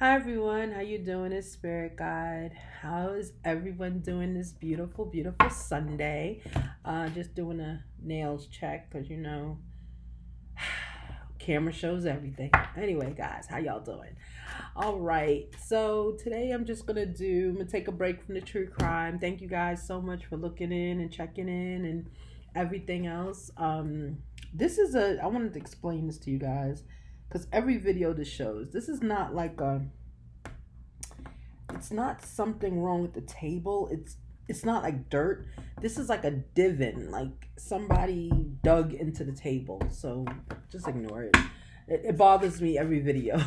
Hi everyone, how you doing? It's Spirit Guide. How is everyone doing this beautiful, beautiful Sunday? Just doing a nails check because camera shows everything. Anyway, guys, how y'all doing? All right, so today I'm gonna take a break from the true crime. Thank you guys so much for looking in and checking in and everything else. I wanted to explain this to you guys because every video this shows, this is not like it's not something wrong with the table. It's not like dirt. This is like a divan, like somebody dug into the table. So just ignore it. It bothers me every video.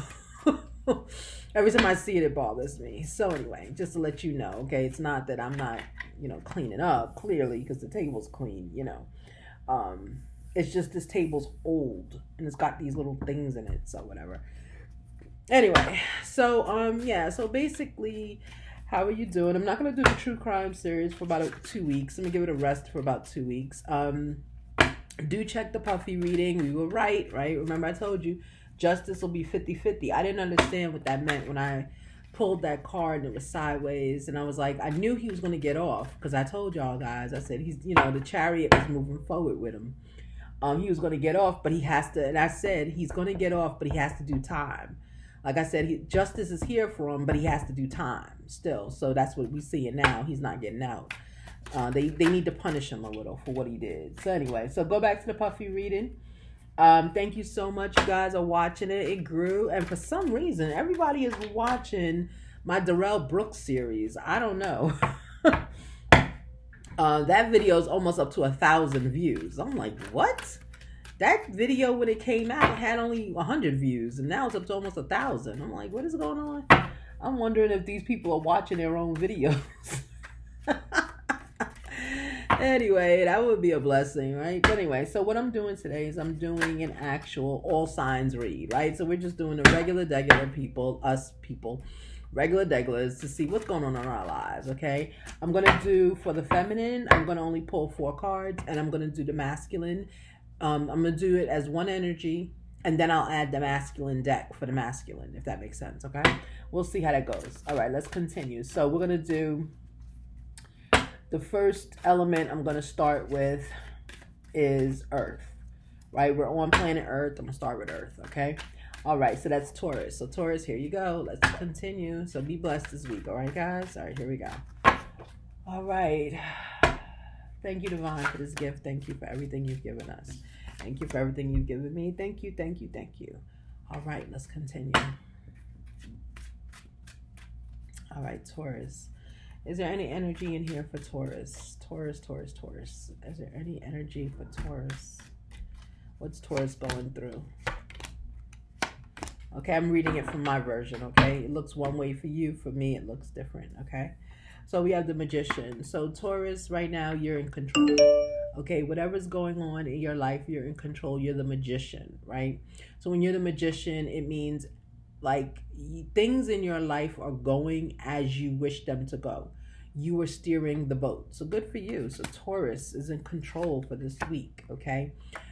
Every time I see it, it bothers me. So anyway, just to let you know, okay, it's not that I'm not, cleaning up clearly because the table's clean. Um, it's just this table's old and it's got these little things in it. So whatever. Anyway, so basically, how are you doing? I'm not gonna do the true crime series for about 2 weeks. I'm gonna give it a rest for about 2 weeks. Do check the puffy reading. We were right? Remember I told you justice will be 50-50. I didn't understand what that meant when I pulled that card and it was sideways, and I was like, I knew he was gonna get off because I told y'all guys. I said the chariot was moving forward with him. He was going to get off, but he has to. And I said he's going to get off, but he has to do time. Like I said, justice is here for him, but he has to do time still. So that's what we see. And now he's not getting out. They need to punish him a little for what he did. So anyway, so go back to the puffy reading. Thank you so much. You guys are watching it. It grew, and for some reason, everybody is watching my Darrell Brooks series. I don't know. That video is almost up to 1,000 views. I'm like, what? That video when it came out had only 100 views, and now it's up to almost 1,000. I'm like, what is going on? I'm wondering if these people are watching their own videos. Anyway, that would be a blessing, right? But anyway, so what I'm doing today is I'm doing an actual all signs read, right? So we're just doing the regular people, us people, regular deglars to see what's going on in our lives, okay? I'm going to do for the feminine, I'm going to only pull 4 cards, and I'm going to do the masculine. I'm going to do it as one energy, and then I'll add the masculine deck for the masculine, if that makes sense, okay? We'll see how that goes. All right, let's continue. So we're going to do the first element I'm going to start with is Earth, right? We're on planet Earth. I'm going to start with Earth, okay? All right, so that's Taurus. So Taurus, here you go. Let's continue. So be blessed this week, all right, guys? All right, here we go. All right. Thank you, Divine, for this gift. Thank you for everything you've given us. Thank you for everything you've given me. Thank you, thank you, thank you. All right, let's continue. All right, Taurus. Is there any energy in here for Taurus? Taurus. Is there any energy for Taurus? What's Taurus going through? Okay, I'm reading it from my version, okay? It looks one way for you. For me, it looks different, okay? So we have the Magician. So Taurus, right now, you're in control. Okay, whatever's going on in your life, you're in control. You're the Magician, right? So when you're the Magician, it means like things in your life are going as you wish them to go. You are steering the boat. So good for you. So Taurus is in control for this week, okay?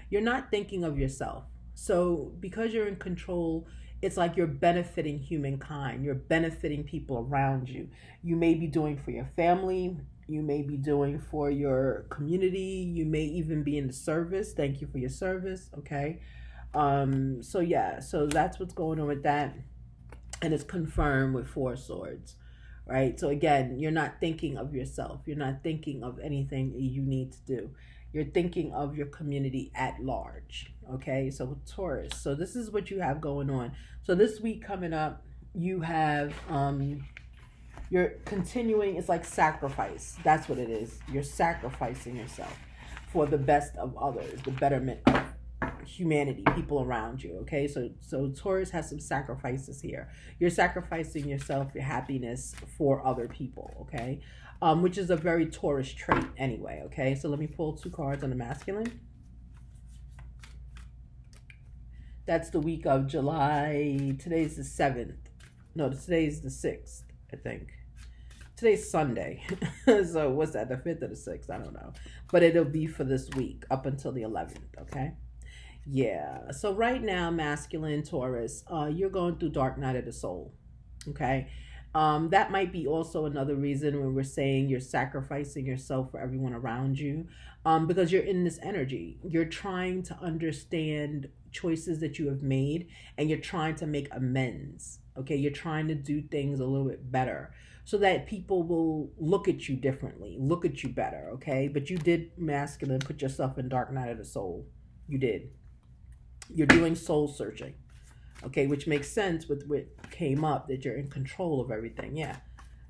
You're not thinking of yourself. So because you're in control, it's like you're benefiting humankind. You're benefiting people around you. You may be doing for your family. You may be doing for your community. You may even be in the service. Thank you for your service, okay? So that's what's going on with that, and it's confirmed with 4 swords, right? So again, you're not thinking of yourself. You're not thinking of anything you need to do. You're thinking of your community at large, okay? So Taurus. So this is what you have going on. So this week coming up, you have you're continuing. It's like sacrifice. That's what it is. You're sacrificing yourself for the best of others, the betterment of humanity, people around you, okay? So Taurus has some sacrifices here. You're sacrificing yourself, your happiness for other people, okay? Which is a very Taurus trait anyway, okay? So let me pull 2 cards on the masculine. That's the week of July. Today's the 7th. No, today's the 6th, I think. Today's Sunday. So what's that, the 5th or the 6th? I don't know. But it'll be for this week up until the 11th, okay? Yeah. So right now, masculine Taurus, you're going through dark night of the soul. Okay. That might be also another reason when we're saying you're sacrificing yourself for everyone around you, because you're in this energy. You're trying to understand choices that you have made, and you're trying to make amends. Okay. You're trying to do things a little bit better so that people will look at you differently, look at you better. Okay. But you did masculine, put yourself in dark night of the soul. You did. You're doing soul searching. Okay, which makes sense with what came up, that you're in control of everything. Yeah,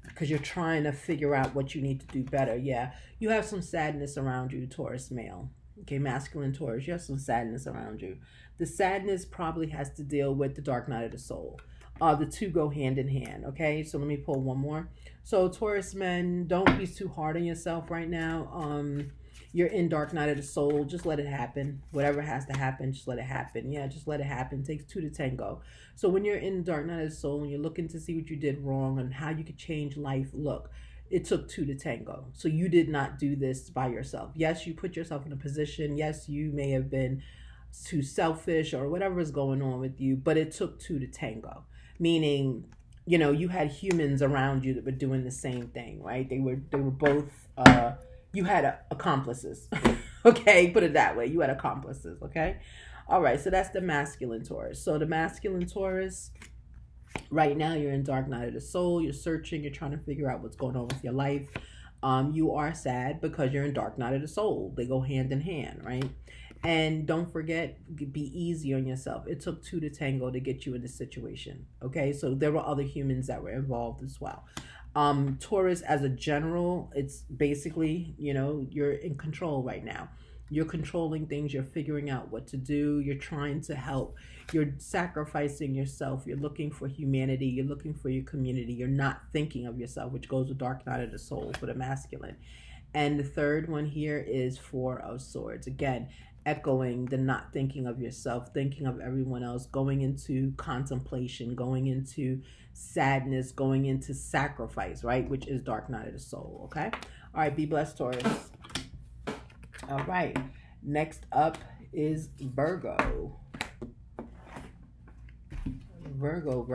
because you're trying to figure out what you need to do better. Yeah, you have some sadness around you, Taurus male. Okay, masculine Taurus, you have some sadness around you. The sadness probably has to deal with the dark night of the soul. The two go hand in hand. Okay, so let me pull one more. So Taurus men, don't be too hard on yourself right now. You're in dark night of the soul. Just let it happen. Whatever has to happen, just let it happen. Yeah, just let it happen. It takes two to tango. So when you're in dark night of the soul and you're looking to see what you did wrong and how you could change life, look, it took two to tango. So you did not do this by yourself. Yes, you put yourself in a position. Yes, you may have been too selfish or whatever is going on with you, but it took two to tango. Meaning, you had humans around you that were doing the same thing, right? They were both you had accomplices. Okay, put it that way. You had accomplices. Okay. All right. So that's the masculine Taurus. So the masculine Taurus, right now you're in dark night of the soul. You're searching. You're trying to figure out what's going on with your life. You are sad because you're in dark night of the soul. They go hand in hand, right? And don't forget, be easy on yourself. It took two to tango to get you in this situation. Okay, so there were other humans that were involved as well. Taurus, as a general, it's basically, you're in control right now. You're controlling things. You're figuring out what to do. You're trying to help. You're sacrificing yourself. You're looking for humanity. You're looking for your community. You're not thinking of yourself, which goes with dark night of the soul for the masculine. And the third one here is Four of Swords. Again, echoing the not thinking of yourself, thinking of everyone else, going into contemplation, going into sadness, going into sacrifice, right? Which is dark night of the soul, okay? All right, be blessed, Taurus. All right, next up is Virgo. Virgo.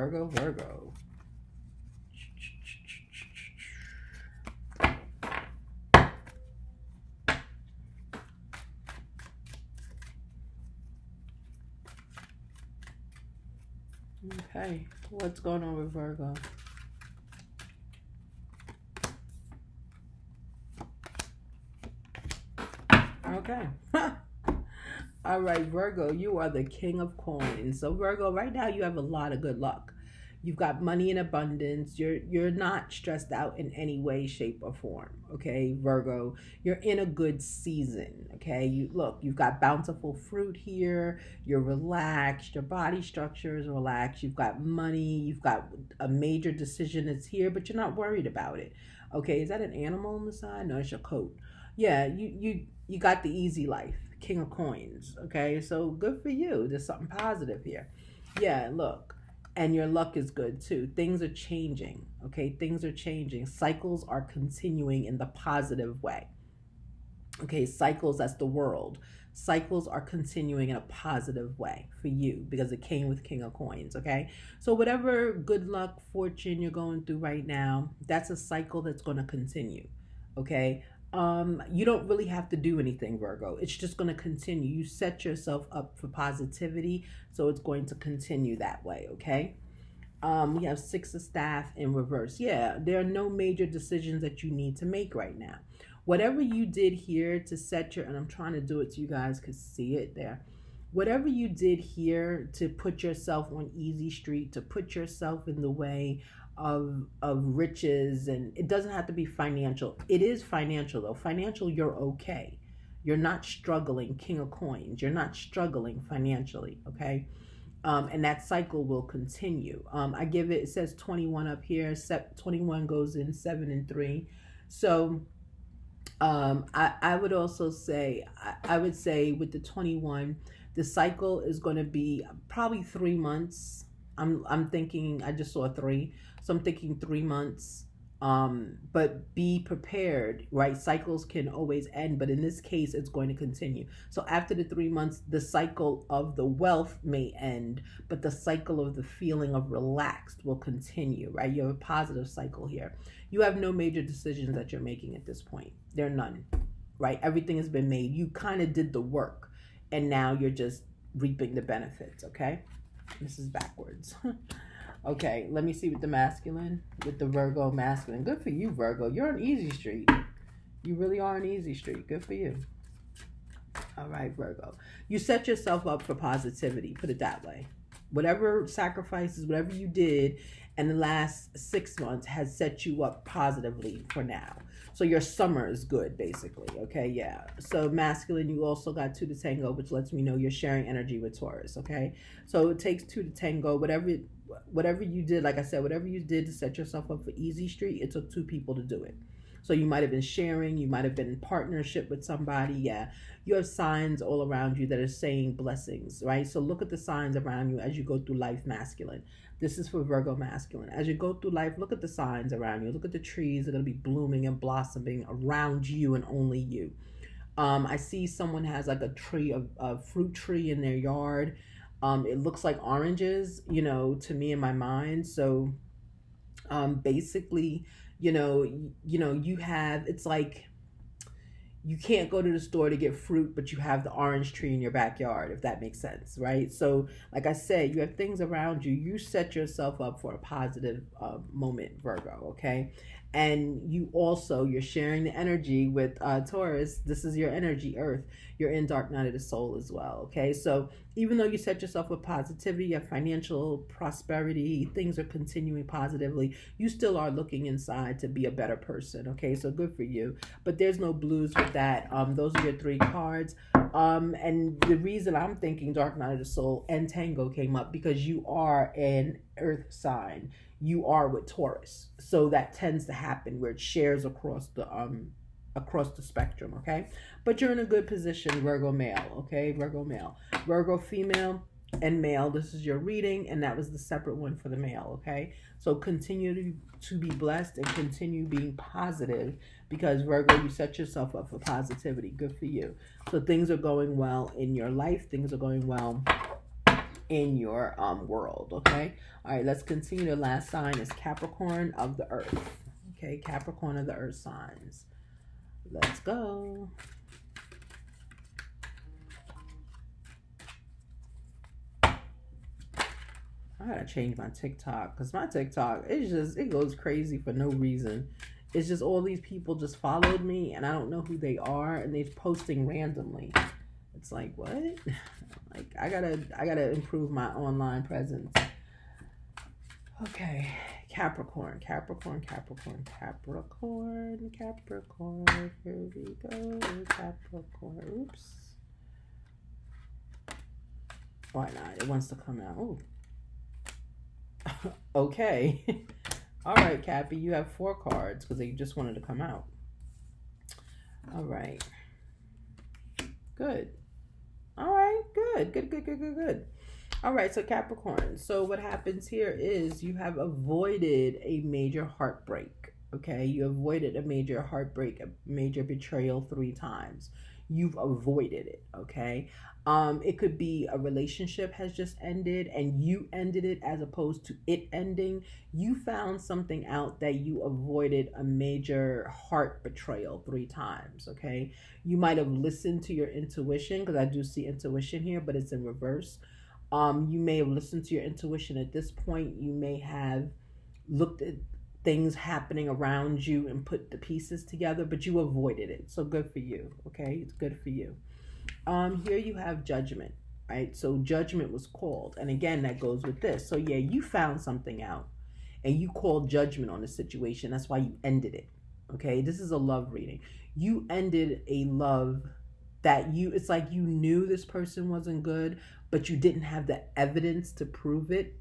Okay, what's going on with Virgo? Okay. All right, Virgo, you are the king of coins. So Virgo, right now you have a lot of good luck. You've got money in abundance. You're not stressed out in any way, shape, or form. Okay, Virgo, you're in a good season. Okay, you've got bountiful fruit here. You're relaxed. Your body structure is relaxed. You've got money. You've got a major decision that's here, but you're not worried about it. Okay, is that an animal on the side? No, it's your coat. Yeah, you got the easy life, king of coins. Okay, so good for you. There's something positive here. Yeah, look, and your luck is good too. Things are changing. Okay, things are changing. Cycles are continuing in the positive way. Okay, cycles, that's the world. Cycles are continuing in a positive way for you because it came with king of coins. Okay, so whatever good luck, fortune you're going through right now, that's a cycle that's going to continue. Okay, you don't really have to do anything, Virgo. It's just going to continue. You set yourself up for positivity, so it's going to continue that way. Okay, we have Six of Staff in reverse. Yeah, there are no major decisions that you need to make right now. Whatever you did here to set your, and I'm trying to do it so you guys could see it there. Whatever you did here to put yourself on easy street, to put yourself in the way of riches, and it doesn't have to be financial. It is financial though. Financial, you're okay. You're not struggling, king of coins. You're not struggling financially, okay? And that cycle will continue. I give it, it says 21 up here. 21 goes in 7 and 3. So I would also say, I would say with the 21, the cycle is going to be probably 3 months. I'm thinking, I just saw 3. So I'm thinking 3 months. But be prepared, right? Cycles can always end, but in this case, it's going to continue. So after the 3 months, the cycle of the wealth may end, but the cycle of the feeling of relaxed will continue, right? You have a positive cycle here. You have no major decisions that you're making at this point. There are none, right? Everything has been made. You kind of did the work, and now you're just reaping the benefits, okay? This is backwards. Okay, let me see with the masculine, with the Virgo masculine. Good for you, Virgo. You're on easy street. You really are on easy street. Good for you. All right, Virgo. You set yourself up for positivity, put it that way. Whatever sacrifices, whatever you did in the last 6 months has set you up positively for now. So your summer is good, basically. Okay, yeah. So masculine, you also got two to tango, which lets me know you're sharing energy with Taurus. Okay, so it takes two to tango. Whatever you did, like I said, whatever you did to set yourself up for easy street, it took two people to do it. So you might have been sharing, you might have been in partnership with somebody. Yeah, you have signs all around you that are saying blessings, right? So look at the signs around you as you go through life, masculine. This is for Virgo masculine. As you go through life, look at the signs around you. Look at the trees that are going to be blooming and blossoming around you and only you. I see someone has like a tree, a fruit tree in their yard. It looks like oranges, to me in my mind. So basically, you have, it's like you can't go to the store to get fruit, but you have the orange tree in your backyard, if that makes sense, right? So like I said, you have things around you. You set yourself up for a positive moment, Virgo, okay? And you're sharing the energy with Taurus. This is your energy, Earth. You're in dark night of the soul as well, okay? So even though you set yourself with positivity, you have financial prosperity, things are continuing positively, you still are looking inside to be a better person, okay? So good for you. But there's no blues with that. Those are your three cards. And the reason I'm thinking Dark Night of the Soul and Tango came up because you are an Earth sign. You are with Taurus, so that tends to happen where it shares across the spectrum. Okay, but you're in a good position, Virgo male. Okay, Virgo male, Virgo female, and male. This is your reading, and that was the separate one for the male. Okay, so continue to be blessed and continue being positive because Virgo, you set yourself up for positivity. Good for you. So things are going well in your life. Things are going well in your world. Okay, all right, let's continue. The last sign is Capricorn of the Earth. Okay, Capricorn of the Earth signs. Let's go. I gotta change my TikTok because my TikTok it goes crazy for no reason. It's just all these people just followed me and I don't know who they are and they're posting randomly. It's like, what? Like I gotta improve my online presence. Okay, Capricorn. Here we go. Capricorn. Oops. Why not? It wants to come out. Ooh. Okay. All right, Cappy. You have 4 cards because they just wanted to come out. All right. Good. All right. Good. All right, so Capricorn. So what happens here is you have avoided a major heartbreak, okay? You avoided a major heartbreak, a major betrayal 3 times. You've avoided it, okay? It could be a relationship has just ended and you ended it as opposed to it ending. You found something out that you avoided a major heart betrayal 3 times, okay? You might have listened to your intuition because I do see intuition here, but it's in reverse. You may have listened to your intuition at this point. You may have looked at things happening around you and put the pieces together, but you avoided it. So good for you. Okay, it's good for you. Here you have judgment, right? So judgment was called, and again that goes with this. So yeah, you found something out, and you called judgment on the situation. That's why you ended it. Okay, this is a love reading. You ended a love that it's like you knew this person wasn't good, but you didn't have the evidence to prove it.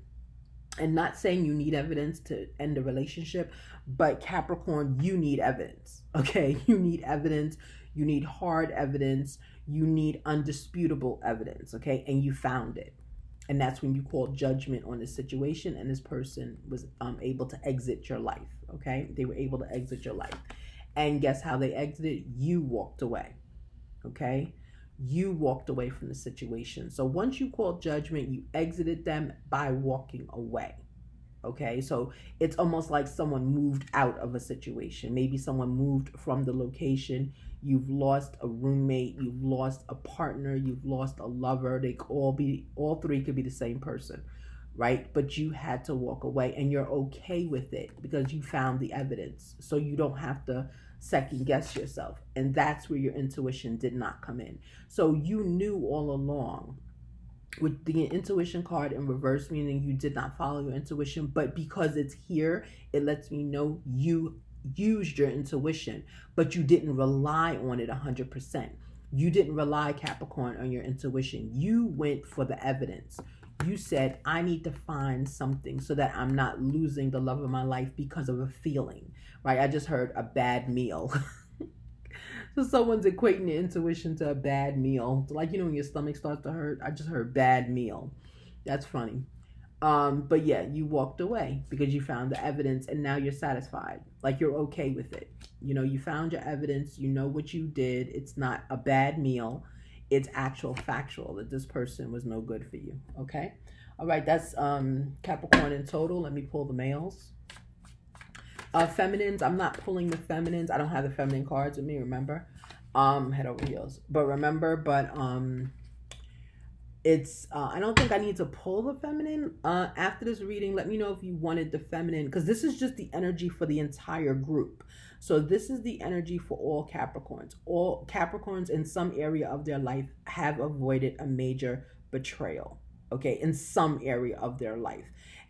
And not saying you need evidence to end a relationship, but Capricorn, you need evidence, okay? You need evidence. You need hard evidence. You need undisputable evidence, okay? And you found it. And that's when you called judgment on this situation and this person was able to exit your life, okay? They were able to exit your life. And guess how they exited? You walked away, okay? You walked away from the situation. So once you called judgment, you exited them by walking away. Okay, so it's almost like someone moved out of a situation. Maybe someone moved from the location. You've lost a roommate, you've lost a partner, you've lost a lover. They could all three could be the same person, right? But you had to walk away and you're okay with it because you found the evidence. So you don't have to second guess yourself. And that's where your intuition did not come in. So you knew all along, with the intuition card in reverse, meaning you did not follow your intuition, but because it's here, it lets me know you used your intuition, but you didn't rely on it 100%. You didn't rely, Capricorn, on your intuition. You went for the evidence. You said, I need to find something so that I'm not losing the love of my life because of a feeling, right? I just heard a bad meal. So someone's equating the intuition to a bad meal. Like, when your stomach starts to hurt. I just heard bad meal. That's funny. But yeah, you walked away because you found the evidence and now you're satisfied. Like, you're okay with it. You found your evidence. You know what you did. It's not a bad meal. It's actual factual that this person was no good for you. Okay? All right, that's Capricorn in total. Let me pull the males. Feminines, I'm not pulling the feminines. I don't have the feminine cards with me, remember? Head over heels. It's I don't think I need to pull the feminine. After this reading, let me know if you wanted the feminine, because this is just the energy for the entire group. So this is the energy for all Capricorns. All Capricorns in some area of their life have avoided a major betrayal, okay, in some area of their life.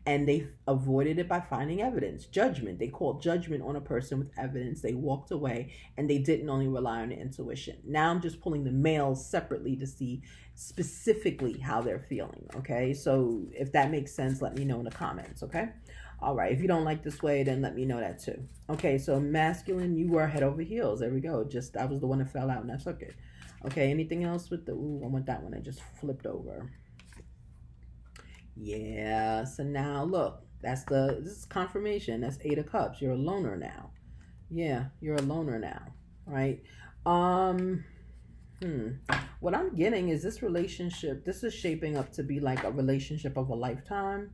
And they avoided it by finding evidence, judgment. They called judgment on a person with evidence. They walked away and they didn't only rely on their intuition. Now I'm just pulling the males separately to see specifically how they're feeling, okay? So if that makes sense, let me know in the comments, okay? All right, if you don't like this way, then let me know that too. Okay, so masculine, you were head over heels. There we go. Just, that was the one that fell out and that's okay. Okay, anything else with the, I want that one that just flipped over. Yeah, so now look, this is confirmation. That's 8 of Cups. You're a loner now. Yeah, you're a loner now, right? What I'm getting is this relationship, this is shaping up to be like a relationship of a lifetime.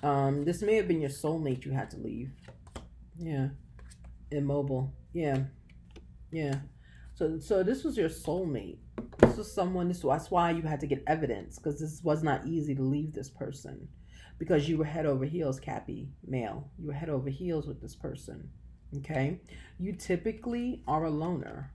This may have been your soulmate you had to leave. Yeah. Immobile. Yeah. Yeah. So this was your soulmate. This was someone, that's why you had to get evidence, because this was not easy to leave this person, because you were head over heels, Cappy, male. You were head over heels with this person, okay? You typically are a loner,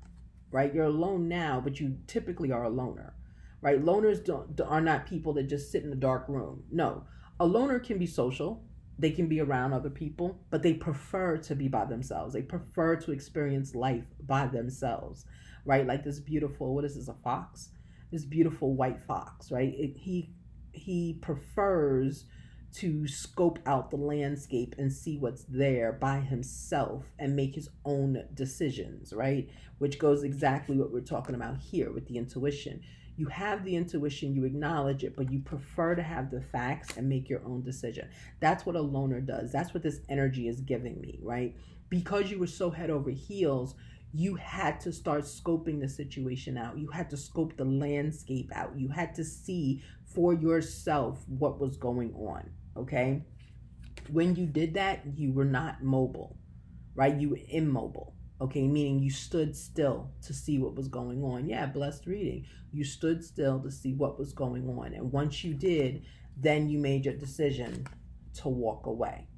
right? You're alone now, but you typically are a loner, right? Loners are not people that just sit in a dark room. No, a loner can be social. They can be around other people, but they prefer to be by themselves. They prefer to experience life by themselves, right? Like this beautiful, what is this, a fox? This beautiful white fox, right? He prefers to scope out the landscape and see what's there by himself and make his own decisions, right? Which goes exactly what we're talking about here with the intuition. You have the intuition, you acknowledge it, but you prefer to have the facts and make your own decision. That's what a loner does. That's what this energy is giving me, right? Because you were so head over heels, you had to start scoping the situation out. You had to scope the landscape out. You had to see for yourself what was going on, okay? When you did that, you were not mobile, right? You were immobile. Okay, meaning you stood still to see what was going on. Yeah, blessed reading. You stood still to see what was going on. And once you did, then you made your decision to walk away.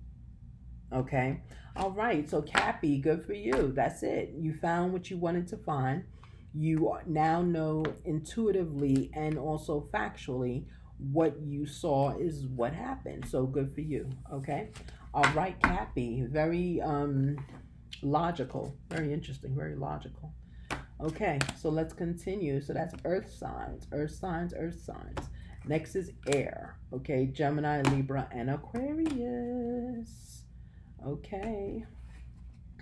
Okay? All right, so Cappy, good for you. That's it. You found what you wanted to find. You now know intuitively and also factually what you saw is what happened. So good for you. Okay? All right, Cappy. Very logical, very interesting, very logical. Okay, so let's continue. So that's earth signs, earth signs, earth signs. Next is air. Okay, Gemini, Libra, and Aquarius. Okay.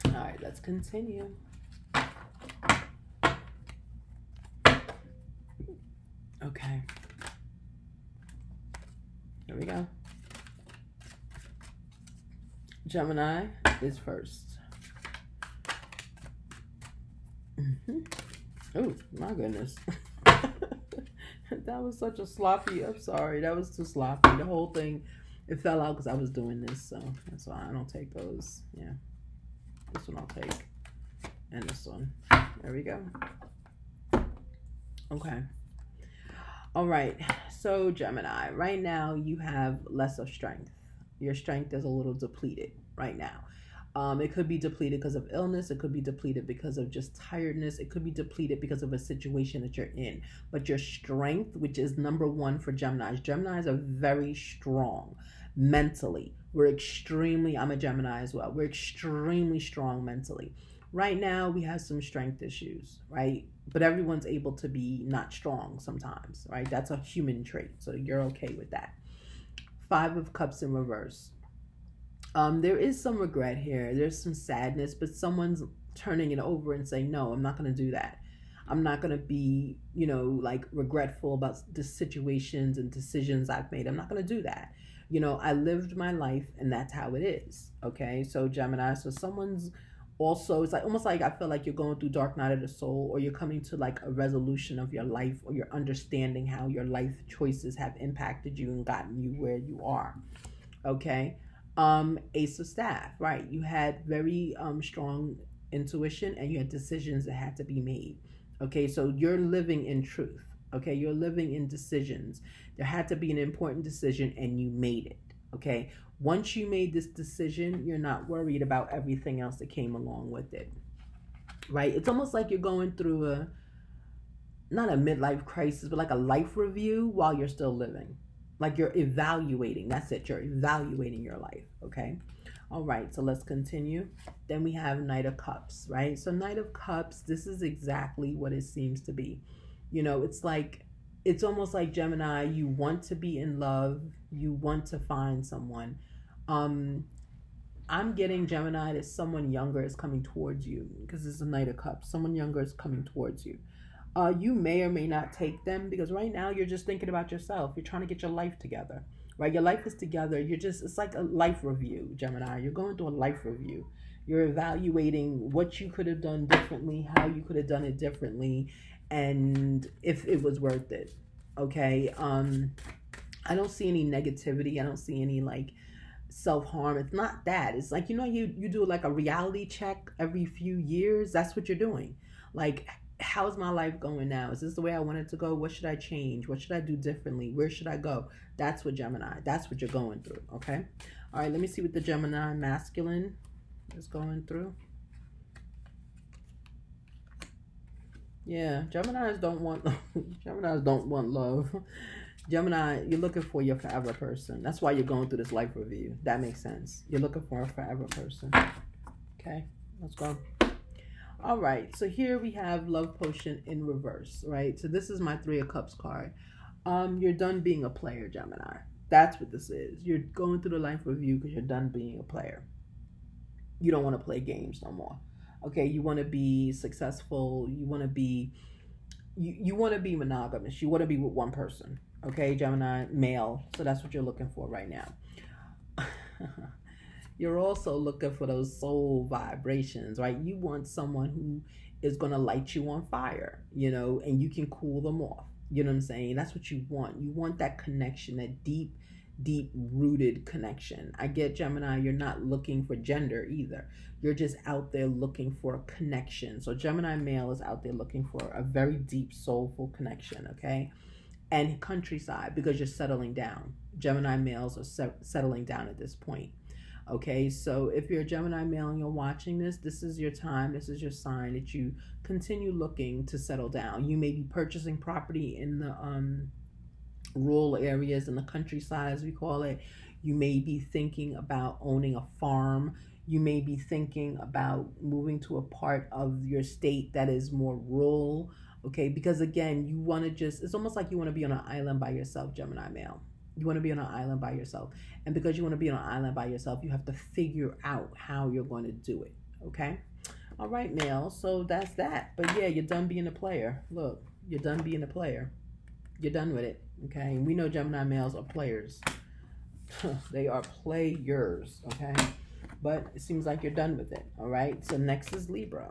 All right, let's continue. Okay. Here we go. Gemini is first. Oh, my goodness. That was such a sloppy. I'm sorry. That was too sloppy. The whole thing, it fell out because I was doing this. So that's why I don't take those. Yeah. This one I'll take. And this one. There we go. Okay. All right. So, Gemini, right now you have less of strength. Your strength is a little depleted right now. It could be depleted because of illness. It could be depleted because of just tiredness. It could be depleted because of a situation that you're in. But your strength, which is number one for Geminis, Geminis are very strong mentally. I'm a Gemini as well. We're extremely strong mentally. Right now, we have some strength issues, right? But everyone's able to be not strong sometimes, right? That's a human trait. So you're okay with that. Five of Cups in reverse. There is some regret here. There's some sadness, but someone's turning it over and saying, no, I'm not going to do that. I'm not going to be, like regretful about the situations and decisions I've made. I'm not going to do that. I lived my life and that's how it is. Okay. So Gemini, so someone's also, it's like almost like I feel like you're going through dark night of the soul, or you're coming to like a resolution of your life, or you're understanding how your life choices have impacted you and gotten you where you are. Okay. Ace of Staff, right? You had very strong intuition and you had decisions that had to be made. Okay, so you're living in truth. Okay, you're living in decisions. There had to be an important decision and you made it. Okay, once you made this decision, you're not worried about everything else that came along with it. Right? It's almost like you're going through not a midlife crisis, but like a life review while you're still living. Like you're evaluating. That's it. You're evaluating your life. Okay. All right. So let's continue. Then we have Knight of Cups, right? So Knight of Cups, this is exactly what it seems to be. It's almost like Gemini, you want to be in love. You want to find someone. I'm getting Gemini that someone younger is coming towards you because it's a Knight of Cups. Someone younger is coming towards you. You may or may not take them because right now you're just thinking about yourself. You're trying to get your life together, right? Your life is together. It's like a life review, Gemini. You're going through a life review. You're evaluating what you could have done differently, how you could have done it differently, and if it was worth it. Okay. I don't see any negativity. I don't see any like self-harm. It's not that. It's like, you do like a reality check every few years. That's what you're doing. Like, how's my life going now? Is this the way I want it to go? What should I change? What should I do differently? Where should I go? That's what Gemini, that's what you're going through. Okay. All right. Let me see what the Gemini masculine is going through. Yeah. Geminis don't want love. Gemini, you're looking for your forever person. That's why you're going through this life review. That makes sense. You're looking for a forever person. Okay. Let's go. All right, so here we have Love Potion in reverse, right? So this is my Three of Cups card. You're done being a player, Gemini. That's what this is. You're going through the life review because you're done being a player. You don't want to play games no more. Okay, you want to be successful. You want to be monogamous. You want to be with one person. Okay, Gemini, male. So that's what you're looking for right now. You're also looking for those soul vibrations, right? You want someone who is going to light you on fire, and you can cool them off. You know what I'm saying? That's what you want. You want that connection, that deep, deep rooted connection. I get, Gemini, you're not looking for gender either. You're just out there looking for a connection. So Gemini male is out there looking for a very deep, soulful connection, okay? And countryside, because you're settling down. Gemini males are settling down at this point. Okay, so if you're a Gemini male and you're watching this is your time. This is your sign that you continue looking to settle down. You may be purchasing property in the rural areas, in the countryside, as we call it. You may be thinking about owning a farm. You may be thinking about moving to a part of your state that is more rural. Okay, because again, you want to it's almost like you want to be on an island by yourself, Gemini male. You want to be on an island by yourself. And because you want to be on an island by yourself, you have to figure out how you're going to do it. Okay? All right, male. So that's that. But yeah, you're done being a player. Look, you're done being a player. You're done with it. Okay? And we know Gemini males are players. They are players. Okay? but it seems like you're done with it. All right. So next is Libra.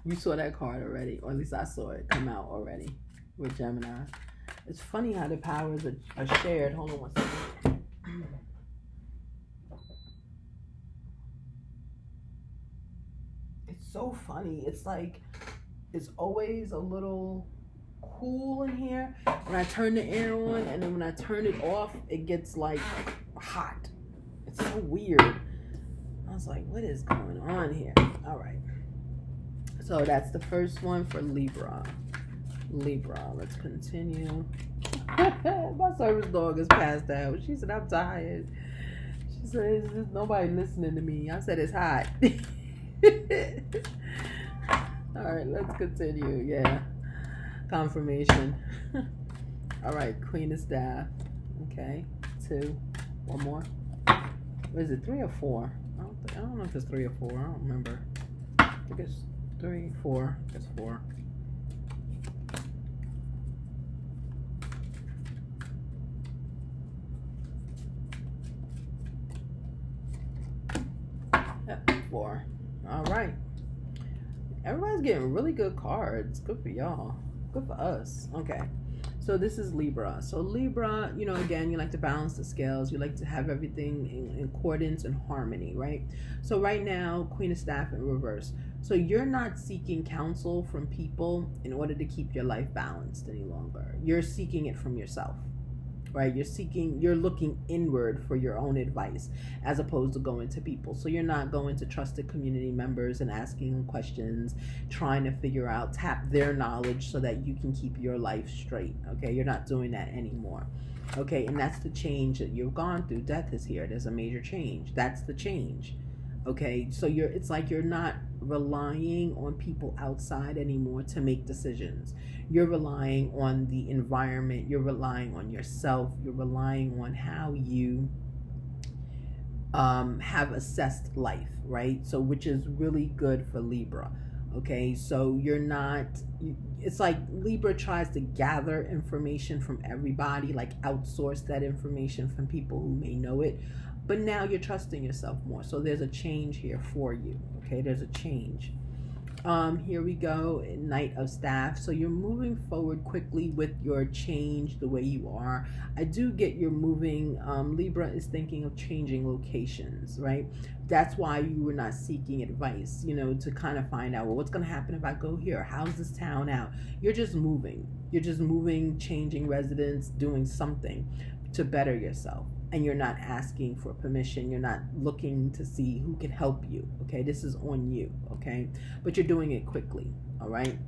You saw that card already, or at least I saw it come out already with Gemini. It's funny how the powers are shared. Hold on one second. It's so funny. It's like it's always a little cool in here when I turn the air on, and then when I turn it off, it gets like hot. It's so weird. I was like, what is going on here? All right. So that's the first one for Libra. Libra, let's continue. My service dog is passed out. She said, I'm tired. She said, there's nobody listening to me. I said, it's hot. All right, let's continue. Yeah. Confirmation. All right, Queen of Staff. Okay, 2. One more. What is it, 3 or 4? I don't know if it's 3 or 4. I don't remember. I think it's 3, 4. It's 4. Yep, 4. All right. Everybody's getting really good cards. Good for y'all. Good for us. Okay. So this is Libra. So Libra, again, you like to balance the scales. You like to have everything in accordance and harmony, right? So right now, Queen of Staff in reverse. So you're not seeking counsel from people in order to keep your life balanced any longer. You're seeking it from yourself, right? You're looking inward for your own advice as opposed to going to people. So you're not going to trusted community members and asking them questions, trying to tap their knowledge so that you can keep your life straight. Okay, you're not doing that anymore. Okay, and that's the change that you've gone through. Death is here. There's a major change. That's the change. Okay, so it's like you're not relying on people outside anymore to make decisions. You're relying on the environment. You're relying on yourself. You're relying on how you have assessed life, right? So which is really good for Libra. Okay, so it's like Libra tries to gather information from everybody, like outsource that information from people who may know it. But now you're trusting yourself more. So there's a change here for you. Okay, there's a change. Here we go, Knight of Staff. So you're moving forward quickly with your change, the way you are. I do get you're moving. Libra is thinking of changing locations, right? That's why you were not seeking advice, to kind of find out, well, what's going to happen if I go here? How's this town out? You're just moving. You're just moving, changing residence, doing something to better yourself. And you're not asking for permission. You're not looking to see who can help you. Okay, this is on you. Okay, but you're doing it quickly. All right,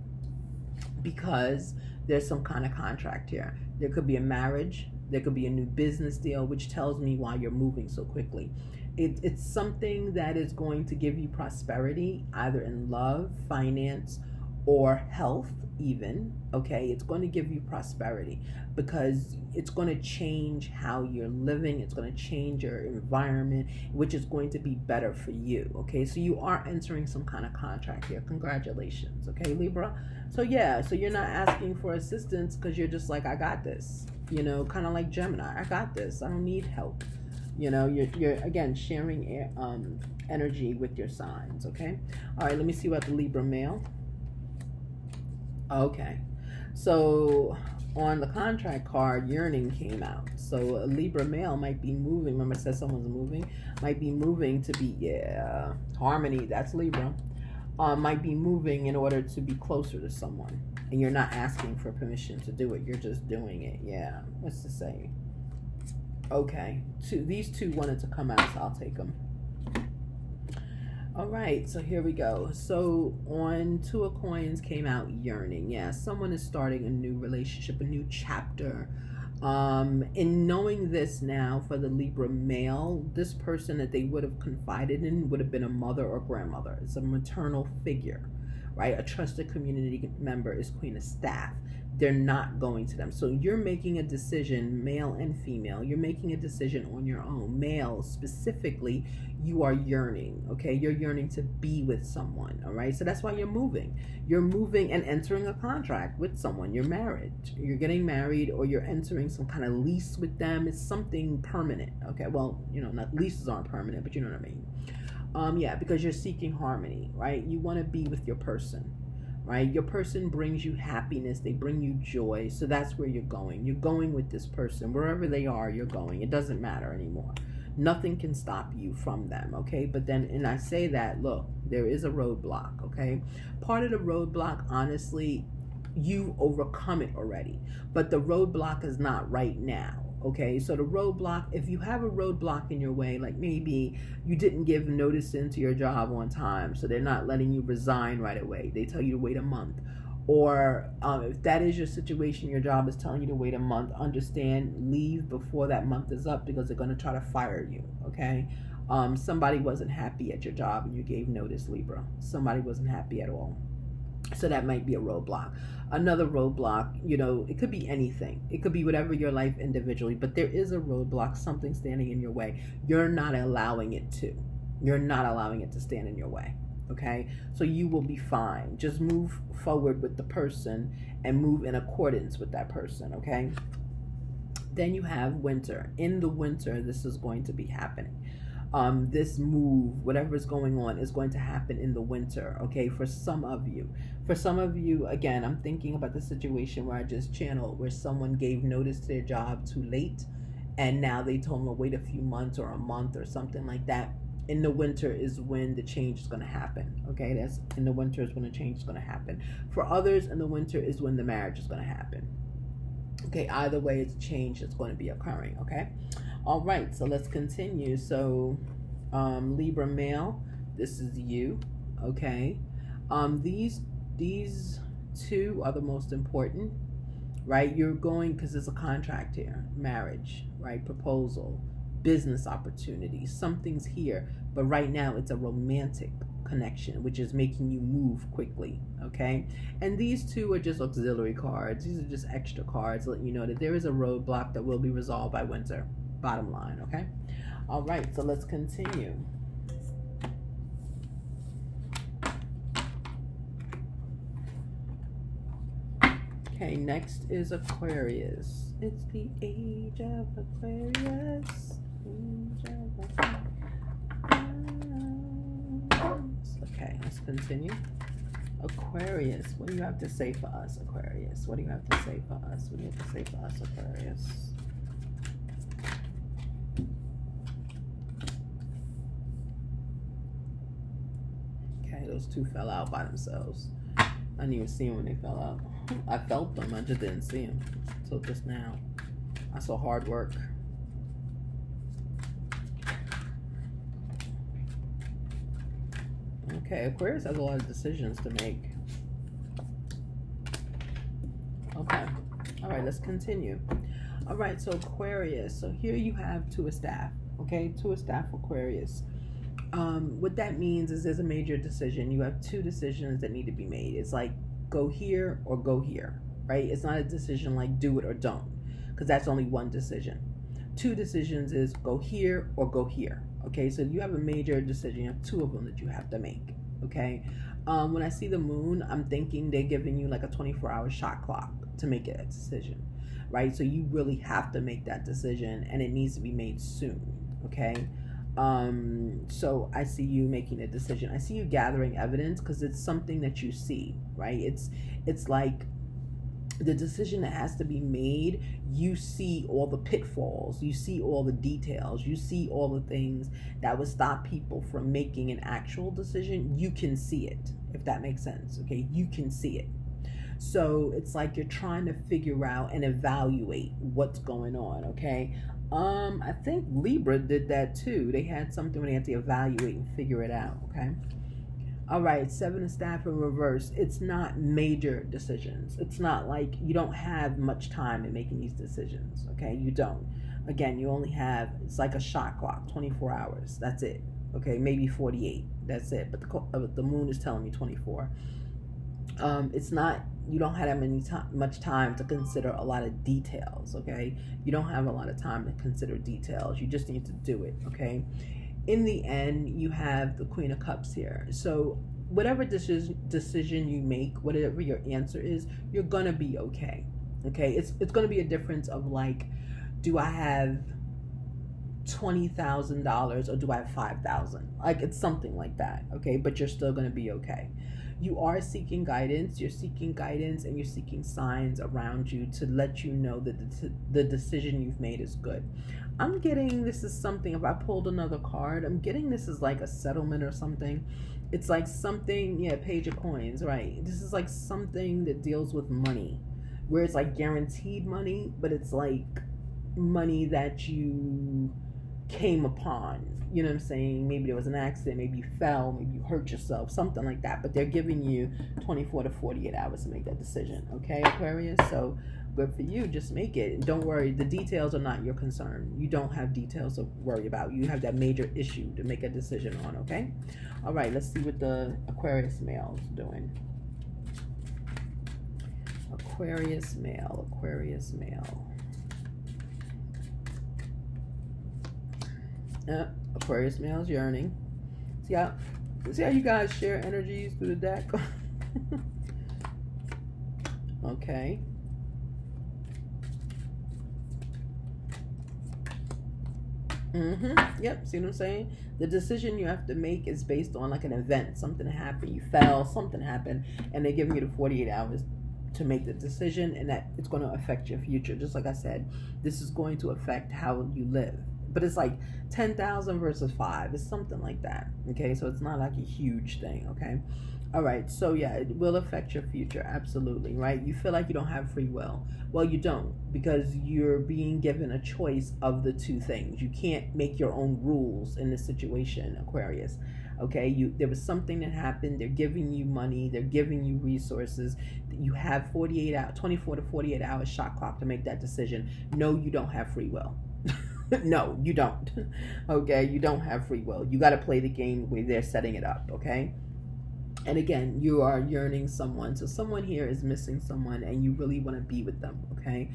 because there's some kind of contract here. There could be a marriage. There could be a new business deal, which tells me why you're moving so quickly. It's something that is going to give you prosperity, either in love, finance, or health even. Okay, it's going to give you prosperity because it's going to change how you're living. It's going to change your environment, which is going to be better for you. Okay, so you are entering some kind of contract here. Congratulations. Okay, Libra. So yeah, so you're not asking for assistance because you're just like, I got this, kind of like Gemini. I got this. I don't need help. You're again sharing energy with your signs. Okay, all right, let me see about the Libra male. Okay, so on the contract card, yearning came out. So a Libra male might be moving. Remember, I said someone's moving. Might be moving to be, harmony. That's Libra. Might be moving in order to be closer to someone. And you're not asking for permission to do it. You're just doing it. Yeah. What's to say? Okay. These two wanted to come out, so I'll take them. All right, so here we go. So on 2 of Coins came out yearning. Yeah, someone is starting a new relationship, a new chapter. In knowing this now for the Libra male, this person that they would have confided in would have been a mother or grandmother. It's a maternal figure, right? A trusted community member is Queen of Staff. They're not going to them. So you're making a decision, male and female. You're making a decision on your own. Male specifically, you are yearning, okay? You're yearning to be with someone, all right? So that's why you're moving. You're moving and entering a contract with someone. You're married. You're getting married, or you're entering some kind of lease with them. It's something permanent, okay? Well, not leases aren't permanent, but you know what I mean. Yeah, because you're seeking harmony, right? You want to be with your person, right? Your person brings you happiness. They bring you joy. So that's where you're going. You're going with this person. Wherever they are, you're going. It doesn't matter anymore. Nothing can stop you from them, okay? But then, and I say that, look, there is a roadblock, okay? Part of the roadblock, honestly, you've overcome it already. But the roadblock is not right now. Okay, so the roadblock, if you have a roadblock in your way, like maybe you didn't give notice into your job on time, so they're not letting you resign right away. They tell you to wait a month. Or if that is your situation, your job is telling you to wait a month, understand, leave before that month is up, because they're going to try to fire you, okay? Somebody wasn't happy at your job and you gave notice, Libra. Somebody wasn't happy at all. So that might be a roadblock. Another roadblock, it could be anything. It could be whatever your life individually, but there is a roadblock, something standing in your way. You're not allowing it to. You're not allowing it to stand in your way, okay? So you will be fine. Just move forward with the person and move in accordance with that person, okay? Then you have winter. In the winter, this is going to be happening. This move, whatever is going on, is going to happen in the winter, okay, for some of you. For some of you, again, I'm thinking about the situation where I just channeled, where someone gave notice to their job too late, and now they told them to wait a few months or a month or something like that. In the winter is when the change is going to happen, okay? That's in the winter is when the change is going to happen. For others, in the winter is when the marriage is going to happen. Okay, either way, it's a change that's going to be occurring, okay? All right, so let's continue. So, Libra male, this is you, okay? These two are the most important, right? You're going, because there's a contract here, marriage, right? Proposal, business opportunity, something's here, but right now it's a romantic connection, which is making you move quickly, okay? And these two are just auxiliary cards. These are just extra cards letting you know that there is a roadblock that will be resolved by winter. Bottom line, okay? All right, so let's continue. Okay, next is Aquarius. It's the age of Aquarius. Okay, let's continue. Aquarius, what do you have to say for us, Aquarius? What do you have to say for us? What do you have to say for us, Aquarius? Okay, those two fell out by themselves. I didn't even see them when they fell out. I felt them, I just didn't see them. So just now, I saw hard work. Okay, Aquarius has a lot of decisions to make. Okay, all right, let's continue. All right, so Aquarius. So here you have Two of Staff. Okay, Two of Staff, Aquarius. What that means is there's a major decision. You have two decisions that need to be made. It's like go here or go here, right? It's not a decision like do it or don't, because that's only one decision. Two decisions is go here or go here. Okay, so you have a major decision. You have two of them that you have to make. Okay, when I see the moon, I'm thinking they're giving you like a 24-hour shot clock to make a decision, right? So you really have to make that decision, and it needs to be made soon. Okay. So I see you making a decision. I see you gathering evidence because it's something that you see, right? It's like the decision that has to be made. You see all the pitfalls, you see all the details, you see all the things that would stop people from making an actual decision. You can see it, if that makes sense. Okay, you can see it. So it's like you're trying to figure out and evaluate what's going on. Okay. I think Libra did that too. They had something where they had to evaluate and figure it out, okay? All right, Seven of Staff in reverse. It's not major decisions. It's not like you don't have much time in making these decisions, okay? You don't. Again, you only have, it's like a shot clock, 24 hours. That's it, okay? Maybe 48. That's it. But the moon is telling me 24. It's not, you don't have that much time to consider a lot of details, okay? You don't have a lot of time to consider details. You just need to do it, okay? In the end, you have the Queen of Cups here. So whatever decision you make, whatever your answer is, you're gonna be okay. Okay, it's gonna be a difference of like, do I have $20,000 or do I have 5,000? Like it's something like that. Okay, but you're still gonna be okay. You are seeking guidance. You're seeking guidance and you're seeking signs around you to let you know that the decision you've made is good. I'm getting this is something. If I pulled another card, I'm getting this is like a settlement or something. It's like something, yeah, Page of Coins, right? This is like something that deals with money, where it's like guaranteed money, but it's like money that you came upon. You know what I'm saying? Maybe there was an accident, maybe you fell, maybe you hurt yourself, something like that. But they're giving you 24 to 48 hours to make that decision. Okay, Aquarius? So good for you. Just make it. And don't worry, the details are not your concern. You don't have details to worry about. You have that major issue to make a decision on, okay? All right, let's see what the Aquarius male is doing. Aquarius male, Aquarius male. Aquarius male is yearning. See how you guys share energies through the deck? Okay. Yep, see what I'm saying? The decision you have to make is based on like an event. Something happened, you fell, something happened, and they're giving you the 48 hours to make the decision, and that it's going to affect your future. Just like I said, this is going to affect how you live. But it's like 10,000 versus 5. It's something like that. Okay, so it's not like a huge thing. Okay, all right. So yeah, it will affect your future. Absolutely, right? You feel like you don't have free will. Well, you don't, because you're being given a choice of the two things. You can't make your own rules in this situation, Aquarius. Okay, there was something that happened. They're giving you money. They're giving you resources. You have 24 to 48 hours shot clock to make that decision. No, you don't have free will. No, you don't. Okay, you don't have free will. You got to play the game the way they're setting it up. Okay, and again, you are yearning someone. So someone here is missing someone, and you really want to be with them. Okay.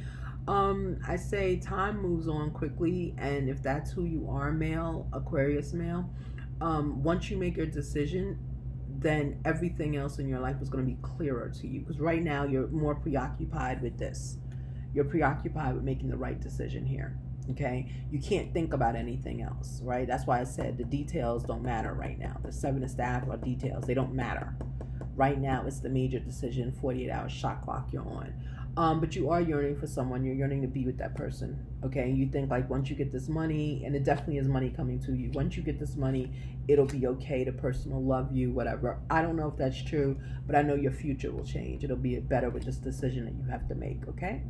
I say time moves on quickly, and if that's who you are, male, Aquarius male, once you make your decision, then everything else in your life is going to be clearer to you. Because right now you're more preoccupied with this. You're preoccupied with making the right decision here. Okay, you can't think about anything else, right? That's why I said the details don't matter right now. The 7 of staff are details. They don't matter. Right now, it's the major decision, 48-hour shot clock you're on. But you are yearning for someone. You're yearning to be with that person, okay? You think like once you get this money, and it definitely is money coming to you. Once you get this money, it'll be okay. The person will love you, whatever. I don't know if that's true, but I know your future will change. It'll be better with this decision that you have to make, okay?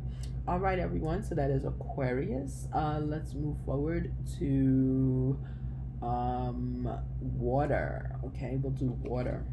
All right, everyone. So that is Aquarius. Let's move forward to water. Okay, we'll do water.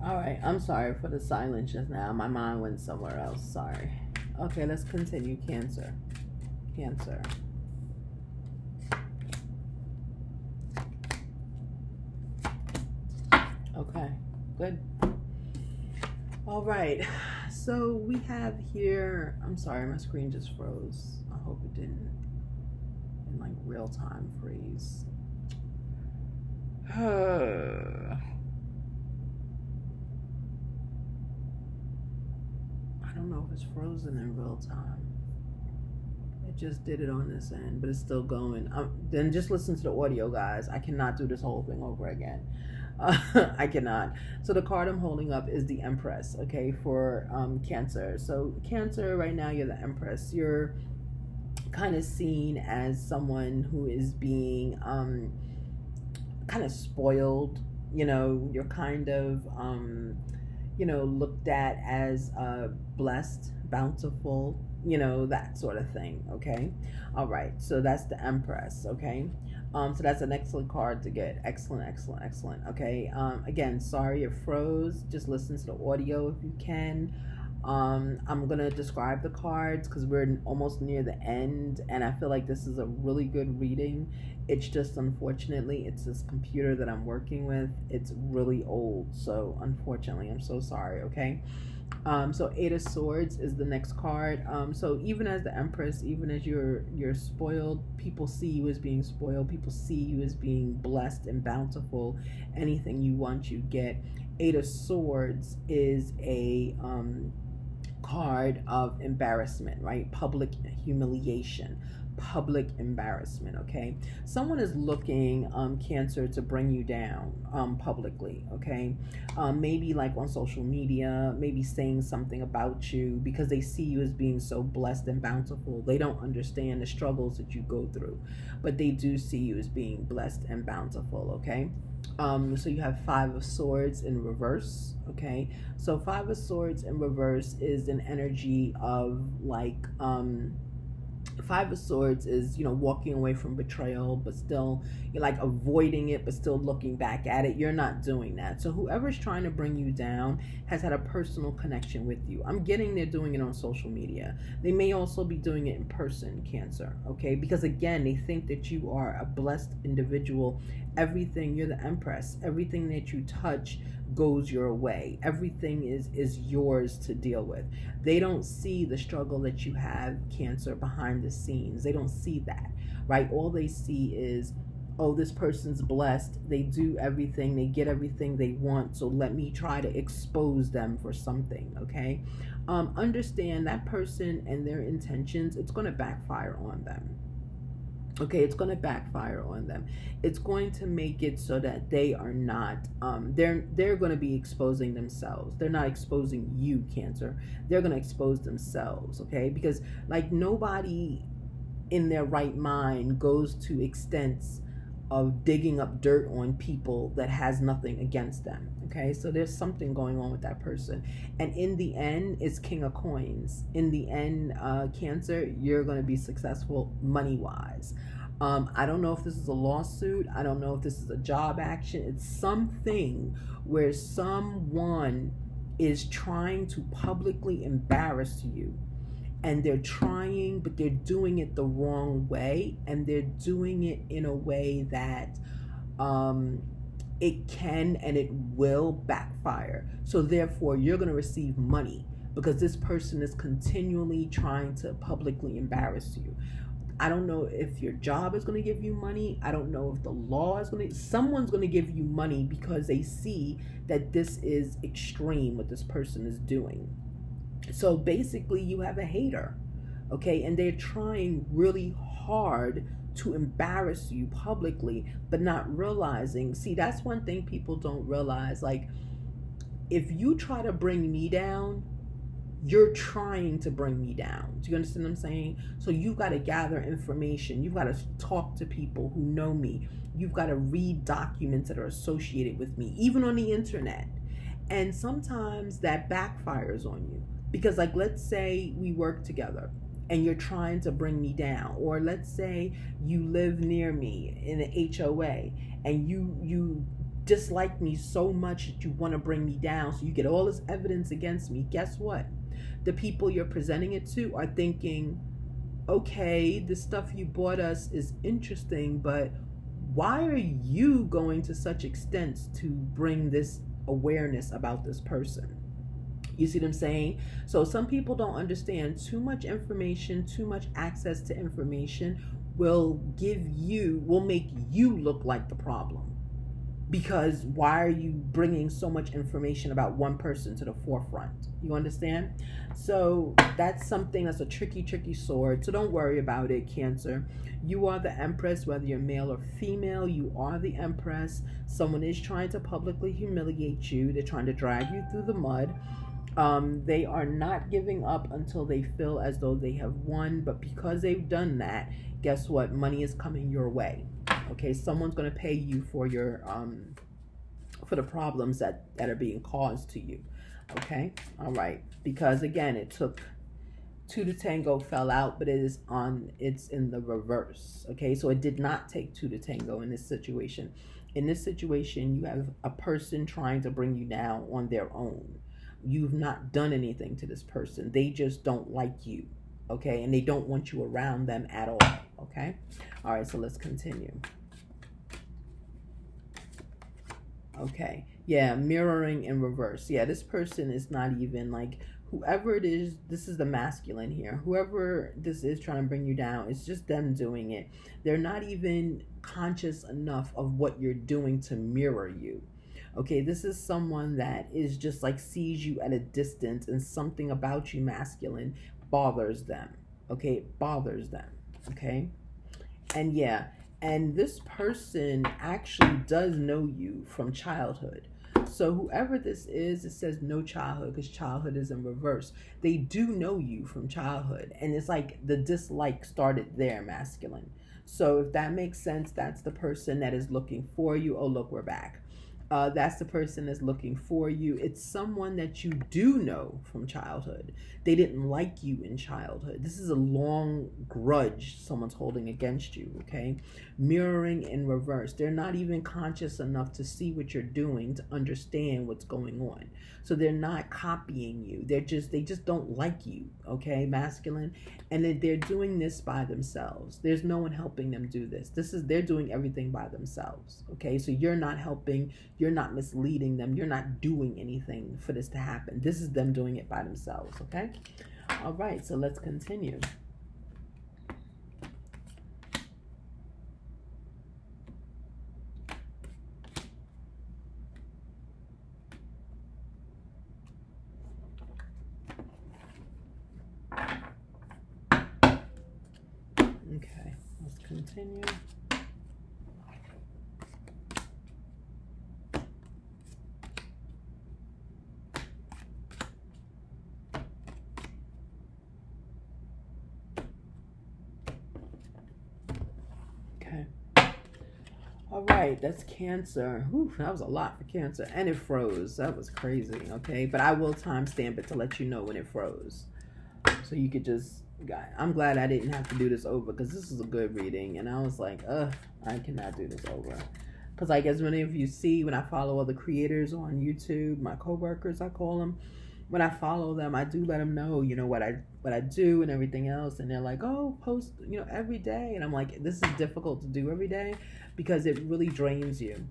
All right, I'm sorry for the silence just now. My mind went somewhere else. Sorry. Okay, let's continue. Cancer. Cancer. Okay, good. All right. So we have here, I'm sorry, my screen just froze. I hope it didn't in like real time freeze. I don't know if it's frozen in real time. It just did it on this end, but it's still going. Then just listen to the audio, guys. I cannot do this whole thing over again. I cannot. So the card I'm holding up is the Empress, okay, for Cancer. So Cancer, right now, you're the Empress. You're kind of seen as someone who is being kind of spoiled. You're kind of looked at as blessed, bountiful, that sort of thing. Okay. All right. So that's the Empress. Okay. So that's an excellent card to get. Excellent, excellent, excellent. Okay. Again, sorry it froze. Just listen to the audio if you can. I'm gonna describe the cards because we're almost near the end, and I feel like this is a really good reading. It's just unfortunately, it's this computer that I'm working with. It's really old, so unfortunately, I'm so sorry. Okay. So Eight of Swords is the next card. So even as the Empress, even as you're spoiled, people see you as being spoiled. People see you as being blessed and bountiful. Anything you want, you get. Eight of Swords is a card of embarrassment, right? Public humiliation, public embarrassment. Okay, someone is looking, Cancer, to bring you down publicly. Okay, maybe like on social media, maybe saying something about you because they see you as being so blessed and bountiful. They don't understand the struggles that you go through, but they do see you as being blessed and bountiful. Okay. So you have Five of Swords in reverse. Okay, so Five of Swords in reverse is an energy of like Five of Swords is, walking away from betrayal, but still you're like avoiding it, but still looking back at it. You're not doing that. So whoever's trying to bring you down has had a personal connection with you. I'm getting they're doing it on social media. They may also be doing it in person, Cancer, okay? Because again, they think that you are a blessed individual. Everything, you're the Empress. Everything that you touch goes your way. Everything is yours to deal with. They don't see the struggle that you have, Cancer, behind the scenes. They don't see that, right? All they see is, oh, this person's blessed. They do everything. They get everything they want. So let me try to expose them for something, okay? Understand that person and their intentions, it's going to backfire on them. Okay, it's going to backfire on them. It's going to make it so that they are not they're going to be exposing themselves. They're not exposing you, Cancer. They're going to expose themselves, okay? Because like nobody in their right mind goes to extents of digging up dirt on people that has nothing against them. Okay, so there's something going on with that person, and in the end, it's King of Coins. In the end, Cancer, you're going to be successful money wise. I don't know if this is a lawsuit. I don't know if this is a job action. It's something where someone is trying to publicly embarrass you, and they're trying, but they're doing it the wrong way, and they're doing it in a way that it can and it will backfire. So therefore, you're going to receive money because this person is continually trying to publicly embarrass you. I don't know if your job is going to give you money. I don't know if the law is going to, someone's going to give you money because they see that this is extreme what this person is doing. So basically you have a hater, okay, and they're trying really hard to embarrass you publicly, but not realizing, see, that's one thing people don't realize. Like, if you try to bring me down, you're trying to bring me down. Do you understand what I'm saying? So you've got to gather information. You've got to talk to people who know me. You've got to read documents that are associated with me, even on the internet. And sometimes that backfires on you. Because like, let's say we work together and you're trying to bring me down, or let's say you live near me in an HOA and you dislike me so much that you want to bring me down, so you get all this evidence against me. Guess what? The people you're presenting it to are thinking, okay, the stuff you bought us is interesting, but why are you going to such extents to bring this awareness about this person? You see what I'm saying? So some people don't understand too much information, too much access to information will make you look like the problem. Because why are you bringing so much information about one person to the forefront? You understand? So that's something that's a tricky sword. So don't worry about it, Cancer. You are the Empress, whether you're male or female. You are the Empress. Someone is trying to publicly humiliate you. They're trying to drag you through the mud. They are not giving up until they feel as though they have won. But because they've done that, guess what? Money is coming your way. Okay, someone's going to pay you for your for the problems that are being caused to you. Okay, all right. Because again, it took two to tango, fell out, but it's in the reverse. Okay, so it did not take two to tango in this situation. In this situation, you have a person trying to bring you down on their own. You've not done anything to this person. They just don't like you. Okay, and they don't want you around them at all. Okay, all right, so let's continue. Okay, yeah, mirroring in reverse. Yeah, this person is not even like, whoever it is, this is the masculine here. Whoever this is trying to bring you down, it's just them doing it. They're not even conscious enough of what you're doing to mirror you. Okay, this is someone that is just like sees you at a distance, and something about you, masculine, bothers them. Okay, it bothers them. Okay, and yeah, and this person actually does know you from childhood. So whoever this is, it says no childhood because childhood is in reverse. They do know you from childhood, and it's like the dislike started there, masculine. So if that makes sense, that's the person that is looking for you. Oh, look, we're back. That's the person that's looking for you. It's someone that you do know from childhood. They didn't like you in childhood. This is a long grudge someone's holding against you, okay? Mirroring in reverse. They're not even conscious enough to see what you're doing to understand what's going on. So they're not copying you. They just don't like you, okay, masculine? And then they're doing this by themselves. There's no one helping them do this. They're doing everything by themselves, okay? So you're not helping, you're not misleading them, you're not doing anything for this to happen. This is them doing it by themselves, okay? All right, so let's continue. Okay, let's continue. Okay. All right, that's Cancer. Whew, that was a lot for Cancer. And it froze. That was crazy, okay? But I will timestamp it to let you know when it froze. So you could just... I'm glad I didn't have to do this over because this is a good reading. And I was like, I cannot do this over. Because like as many of you see, when I follow other creators on YouTube, my co-workers, I call them, when I follow them, I do let them know, you know, what I do and everything else. And they're like, oh, post, you know, every day. And I'm like, this is difficult to do every day because it really drains you.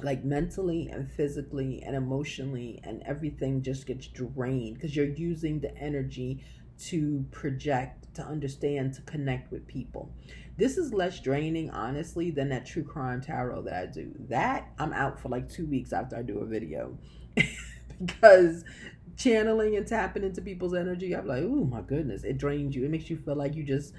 Like mentally and physically and emotionally, and everything just gets drained because you're using the energy to project, to understand, to connect with people. This is less draining, honestly, than that true crime tarot that I do. That I'm out for like 2 weeks after I do a video because channeling and tapping into people's energy, I'm like, oh my goodness, it drains you. It makes you feel like you just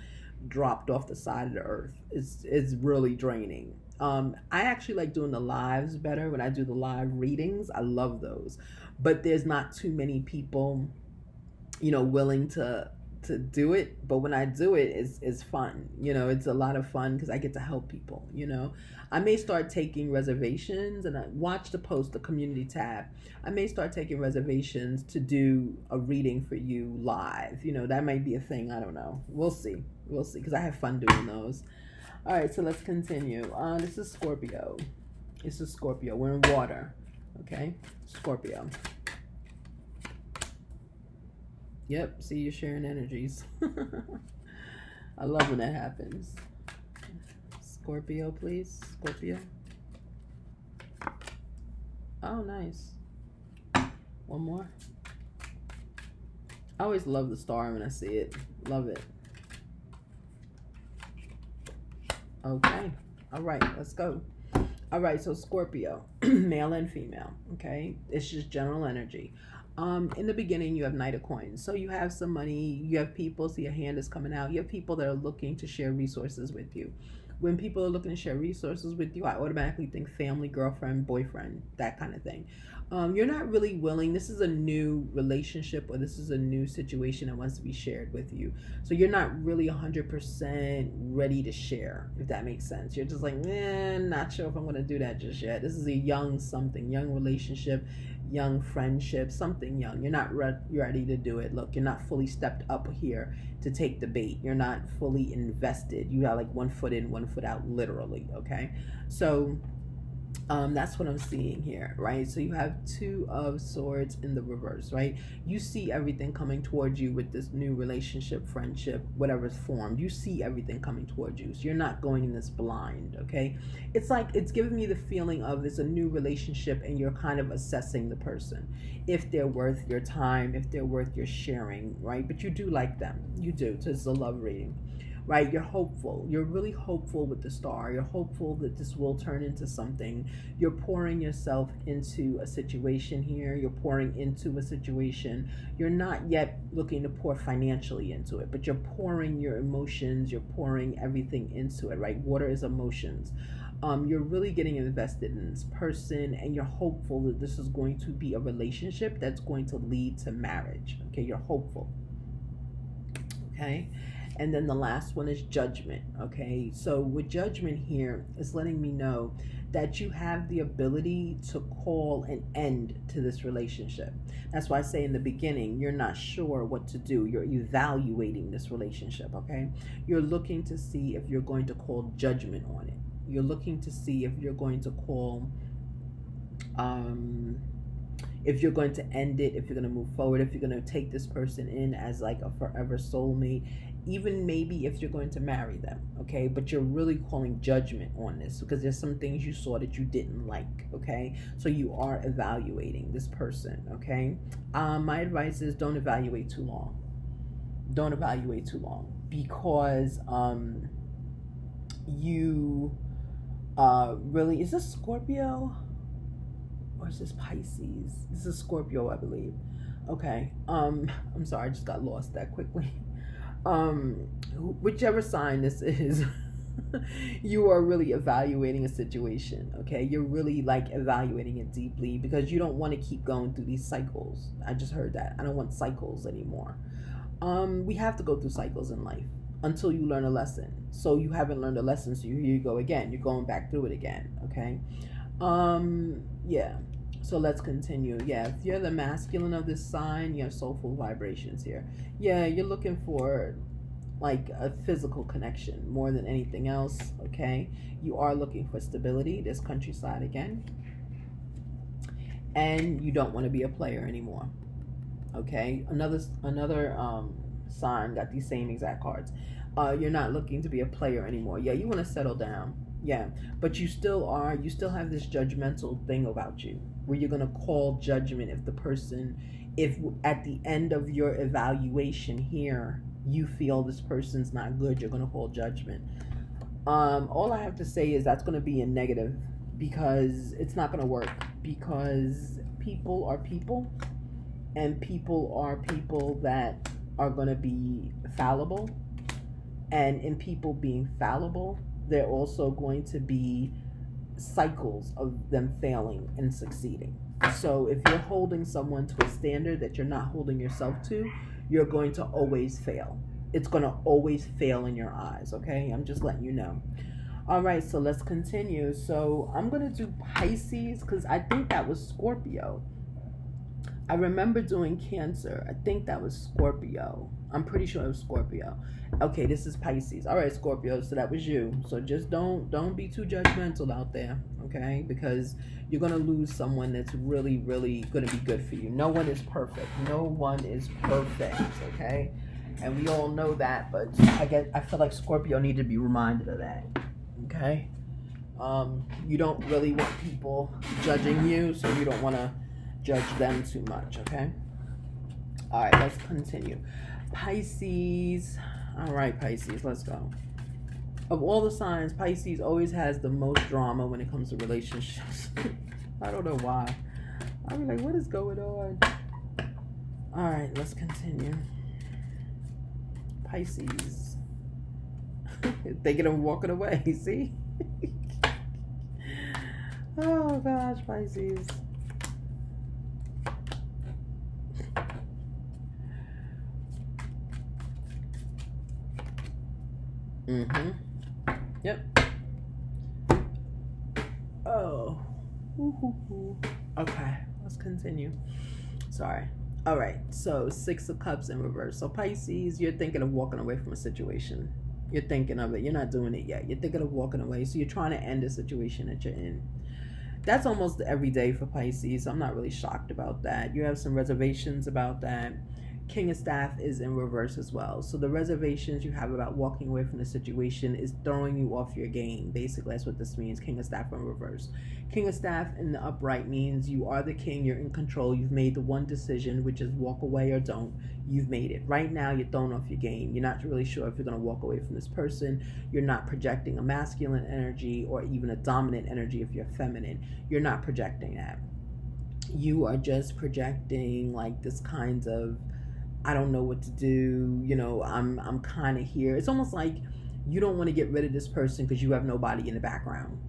dropped off the side of the earth. It's really draining. I actually like doing the lives better when I do the live readings. I love those, but there's not too many people, you know, willing to do it. But when I do it, it's fun. You know, it's a lot of fun because I get to help people. You know, I may start taking reservations, and I watch the post, the community tab. I may start taking reservations to do a reading for you live. You know, that might be a thing. I don't know. We'll see because I have fun doing those. All right, so let's continue. This is Scorpio. This is Scorpio. We're in water. Okay, Scorpio. Yep, see, you're sharing energies. I love when that happens. Scorpio, please. Scorpio. Oh, nice. One more. I always love the star when I see it. Love it. Okay. All right, let's go. All right, so Scorpio, male and female. Okay, it's just general energy. In the beginning, you have Knight of Coins, so you have some money. You have people. See, your hand is coming out. You have people that are looking to share resources with you. When people are looking to share resources with you, I automatically think family, girlfriend, boyfriend, that kind of thing. You're not really willing. This is a new relationship, or this is a new situation that wants to be shared with you. So you're not really 100% ready to share, if that makes sense. You're just like, not sure if I'm going to do that just yet. This is a young something, young relationship, young friendship, something young. You're not ready to do it. Look, you're not fully stepped up here to take the bait. You're not fully invested. You got like 1 foot in, 1 foot out, literally. Okay, so that's what I'm seeing here, right? So you have 2 of Swords in the reverse, right? You see everything coming towards you with this new relationship, friendship, whatever's formed. You see everything coming towards you. So you're not going in this blind, okay? It's like, it's giving me the feeling of it's a new relationship and you're kind of assessing the person. If they're worth your time, if they're worth your sharing, right? But you do like them. You do. So it's a love reading. Right, you're hopeful. You're really hopeful with the star. You're hopeful that this will turn into something. You're pouring yourself into a situation here. You're pouring into a situation. You're not yet looking to pour financially into it, but you're pouring your emotions. You're pouring everything into it, right? Water is emotions. You're really getting invested in this person, and you're hopeful that this is going to be a relationship that's going to lead to marriage. Okay, you're hopeful. Okay. And then the last one is Judgment. Okay, so with Judgment here, it's letting me know that you have the ability to call an end to this relationship. That's why I say in the beginning, you're not sure what to do. You're evaluating this relationship. Okay, you're looking to see if you're going to call judgment on it. You're looking to see if you're going to call if you're going to end it, if you're going to move forward, if you're going to take this person in as like a forever soulmate, even maybe if you're going to marry them. Okay, but you're really calling judgment on this because there's some things you saw that you didn't like. Okay, so you are evaluating this person. Okay, my advice is don't evaluate too long. Don't evaluate too long, because you really, is this Scorpio or is this Pisces? This is Scorpio, I believe. Okay, I'm sorry, I just got lost that quickly. Whichever sign this is, you are really evaluating a situation. Okay, you're really like evaluating it deeply because you don't want to keep going through these cycles. I just heard that. I don't want cycles anymore. We have to go through cycles in life until you learn a lesson. So you haven't learned a lesson, so here you go again. You're going back through it again. Okay. Yeah. So let's continue. Yeah, if you're the masculine of this sign, you have soulful vibrations here. Yeah, you're looking for like a physical connection more than anything else. Okay, you are looking for stability. This countryside again, and you don't want to be a player anymore. Okay, another sign got these same exact cards. You're not looking to be a player anymore. Yeah, you want to settle down. Yeah, but you still are. You still have this judgmental thing about you, where you're gonna call judgment if the person, if at the end of your evaluation here, you feel this person's not good, you're gonna call judgment. All I have to say is that's gonna be a negative, because it's not gonna work, because people are people, and people are people that are gonna be fallible, and in people being fallible, they're also going to be cycles of them failing and succeeding. So if you're holding someone to a standard that you're not holding yourself to, you're going to always fail. It's going to always fail in your eyes, okay? I'm just letting you know. All right, so let's continue. So I'm going to do Pisces because I think that was Scorpio. I remember doing Cancer. I think that was Scorpio. I'm pretty sure it was Scorpio. Okay, this is Pisces. All right, Scorpio. So that was you. So just don't be too judgmental out there, okay? Because you're gonna lose someone that's really, really gonna be good for you. No one is perfect. No one is perfect, okay? And we all know that, but I feel like Scorpio need to be reminded of that, okay? You don't really want people judging you, so you don't want to judge them too much, okay? All right, let's continue. Pisces. All right, Pisces, let's go. Of all the signs, Pisces always has the most drama when it comes to relationships. I don't know why. I'm like, what is going on? All right, let's continue. Pisces. Thinking of walking away, see? Oh gosh, Pisces. Mm-hmm. Yep. Oh. Okay, let's continue. Sorry. All right, so 6 of Cups in reverse. So Pisces, you're thinking of walking away from a situation. You're thinking of it. You're not doing it yet. You're thinking of walking away. So you're trying to end a situation that you're in. That's almost every day for Pisces. I'm not really shocked about that. You have some reservations about that. King of Staff is in reverse as well. So the reservations you have about walking away from the situation is throwing you off your game. Basically, that's what this means. King of Staff in reverse. King of Staff in the upright means you are the king. You're in control. You've made the one decision, which is walk away or don't. You've made it. Right now, you're thrown off your game. You're not really sure if you're going to walk away from this person. You're not projecting a masculine energy or even a dominant energy if you're feminine. You're not projecting that. You are just projecting like this kind of, I don't know what to do. You know, I'm kind of here. It's almost like you don't want to get rid of this person because you have nobody in the background.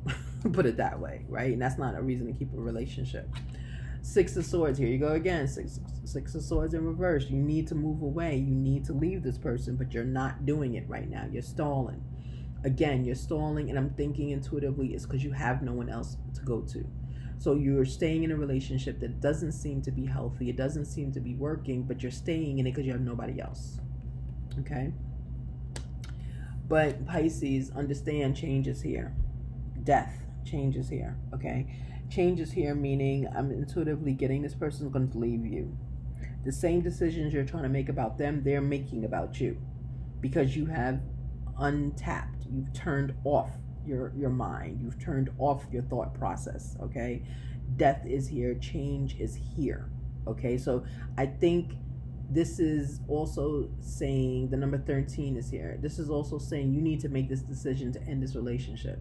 Put it that way, right? And that's not a reason to keep a relationship. 6 of Swords, here you go again. Six of Swords in reverse. You need to move away. You need to leave this person, but you're not doing it right now. You're stalling. Again, you're stalling, and I'm thinking intuitively it's because you have no one else to go to. So you're staying in a relationship that doesn't seem to be healthy. It doesn't seem to be working, but you're staying in it because you have nobody else. Okay? But Pisces, understand change is here. Death, change is here. Okay? Change is here, meaning I'm intuitively getting this person's going to leave you. The same decisions you're trying to make about them, they're making about you. Because you have untapped. You've turned off your mind. You've turned off your thought process, okay? Death is here. Change is here, okay? So I think this is also saying the number 13 is here. This is also saying you need to make this decision to end this relationship.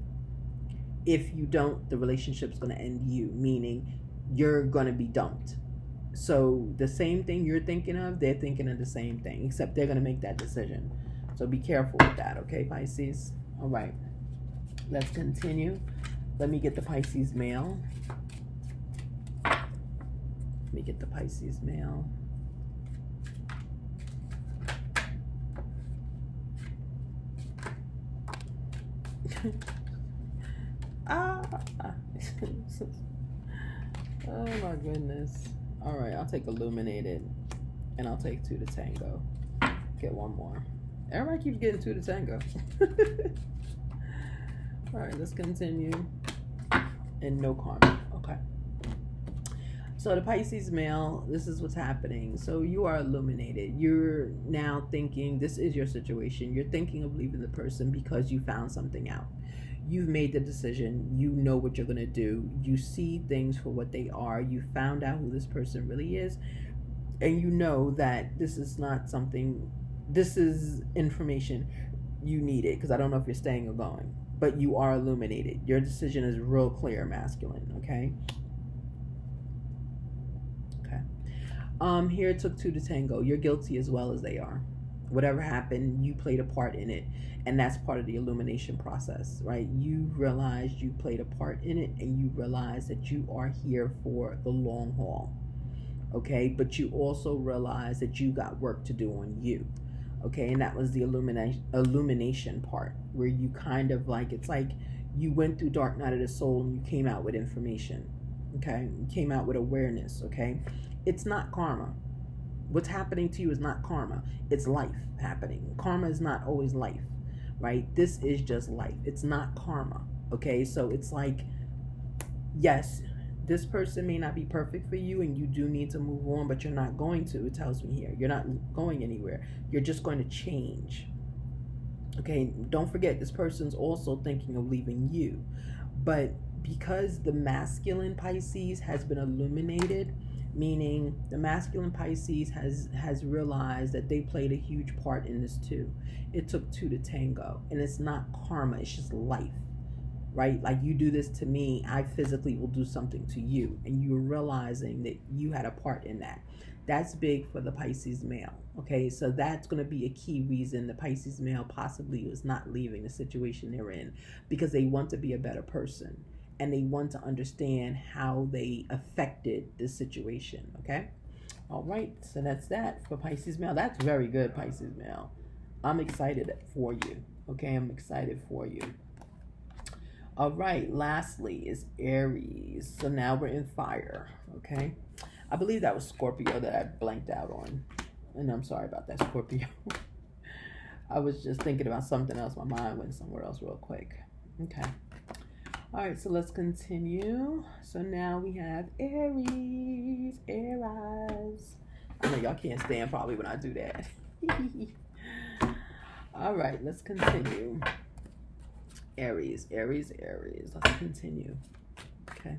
If you don't, the relationship's going to end you, meaning you're going to be dumped. So the same thing you're thinking of, they're thinking of the same thing, except they're going to make that decision. So be careful with that, okay, Pisces? All right. Let's continue. Let me get the Pisces male. Let me get the Pisces male. Oh my goodness. All right, I'll take Illuminated, and I'll take 2 to Tango. Get one more. Everybody keeps getting 2 to Tango. All right, let's continue. And no karma. Okay. So the Pisces male, this is what's happening. So you are illuminated. You're now thinking this is your situation. You're thinking of leaving the person because you found something out. You've made the decision. You know what you're going to do. You see things for what they are. You found out who this person really is. And you know that this is not something, this is information you needed, because I don't know if you're staying or going. But you are illuminated. Your decision is real clear, masculine, okay? Okay. Here it took 2 to Tango. You're guilty as well as they are. Whatever happened, you played a part in it. And that's part of the illumination process, right? You realized you played a part in it, and you realize that you are here for the long haul, okay? But you also realize that you got work to do on you. Okay, and that was the illumination part, where you kind of like, it's like you went through Dark Night of the Soul and you came out with information, okay? You came out with awareness, okay? It's not karma. What's happening to you is not karma. It's life happening. Karma is not always life, right? This is just life. It's not karma. Okay, so it's like, yes, this person may not be perfect for you and you do need to move on, but you're not going to. It tells me here. You're not going anywhere. You're just going to change. Okay, don't forget, this person's also thinking of leaving you. But because the masculine Pisces has been illuminated, meaning the masculine Pisces has realized that they played a huge part in this too. It took two to tango, and it's not karma, it's just life, right? Like, you do this to me, I physically will do something to you, and you're realizing that you had a part in that. That's big for the Pisces male. Okay, so that's going to be a key reason the Pisces male possibly is not leaving the situation they're in, because they want to be a better person and they want to understand how they affected the situation. Okay, all right, so that's that for Pisces male. That's very good, Pisces male. I'm excited for you. Okay, I'm excited for you. All right, lastly is Aries. So now we're in fire. Okay, I believe that was Scorpio that I blanked out on. And I'm sorry about that, Scorpio. I was just thinking about something else. My mind went somewhere else real quick. Okay. All right, so let's continue. So now we have Aries. Aries. I know y'all can't stand probably when I do that. All right, let's continue. Aries, Aries, Aries. Let's continue. Okay.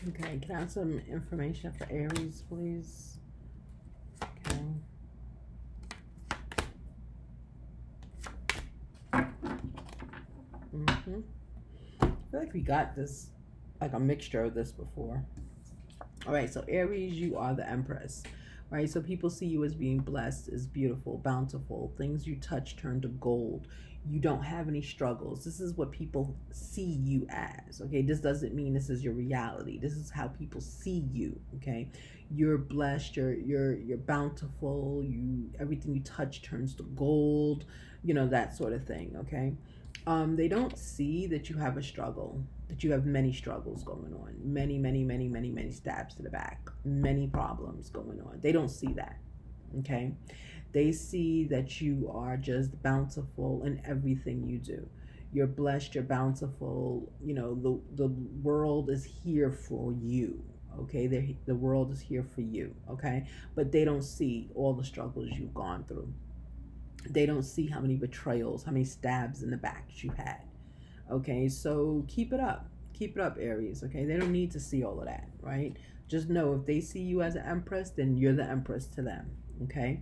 Okay, can I have some information for Aries, please? Okay. I feel like we got this, like a mixture of this before. All right, so Aries, you are the Empress, right? So people see you as being blessed, as beautiful, bountiful. Things you touch turn to gold. You don't have any struggles. This is what people see you as, okay? This doesn't mean this is your reality. This is how people see you, okay? You're blessed, you're bountiful, everything you touch turns to gold, that sort of thing, okay? They don't see that you have a struggle, that you have many struggles going on, many, many, many, many, many stabs to the back, many problems going on. They don't see that, okay? They see that you are just bountiful in everything you do. You're blessed, you're bountiful. The world is here for you, okay? The world is here for you, okay? But they don't see all the struggles you've gone through. They don't see how many betrayals, how many stabs in the back you've had, okay? So keep it up. Keep it up, Aries, okay? They don't need to see all of that, right? Just know if they see you as an Empress, then you're the Empress to them, okay?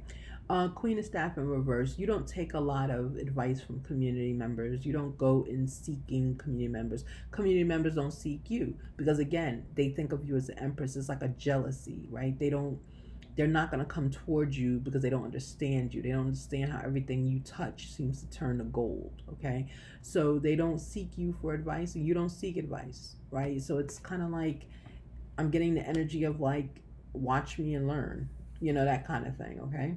Queen of Staff in reverse. You don't take a lot of advice from community members. You don't go in seeking community members. Community members don't seek you because, again, they think of you as the Empress. It's like a jealousy, right? They're not going to come towards you because they don't understand you. They don't understand how everything you touch seems to turn to gold, okay? So they don't seek you for advice and you don't seek advice, right? So it's kind of like I'm getting the energy of like, watch me and learn, that kind of thing, okay?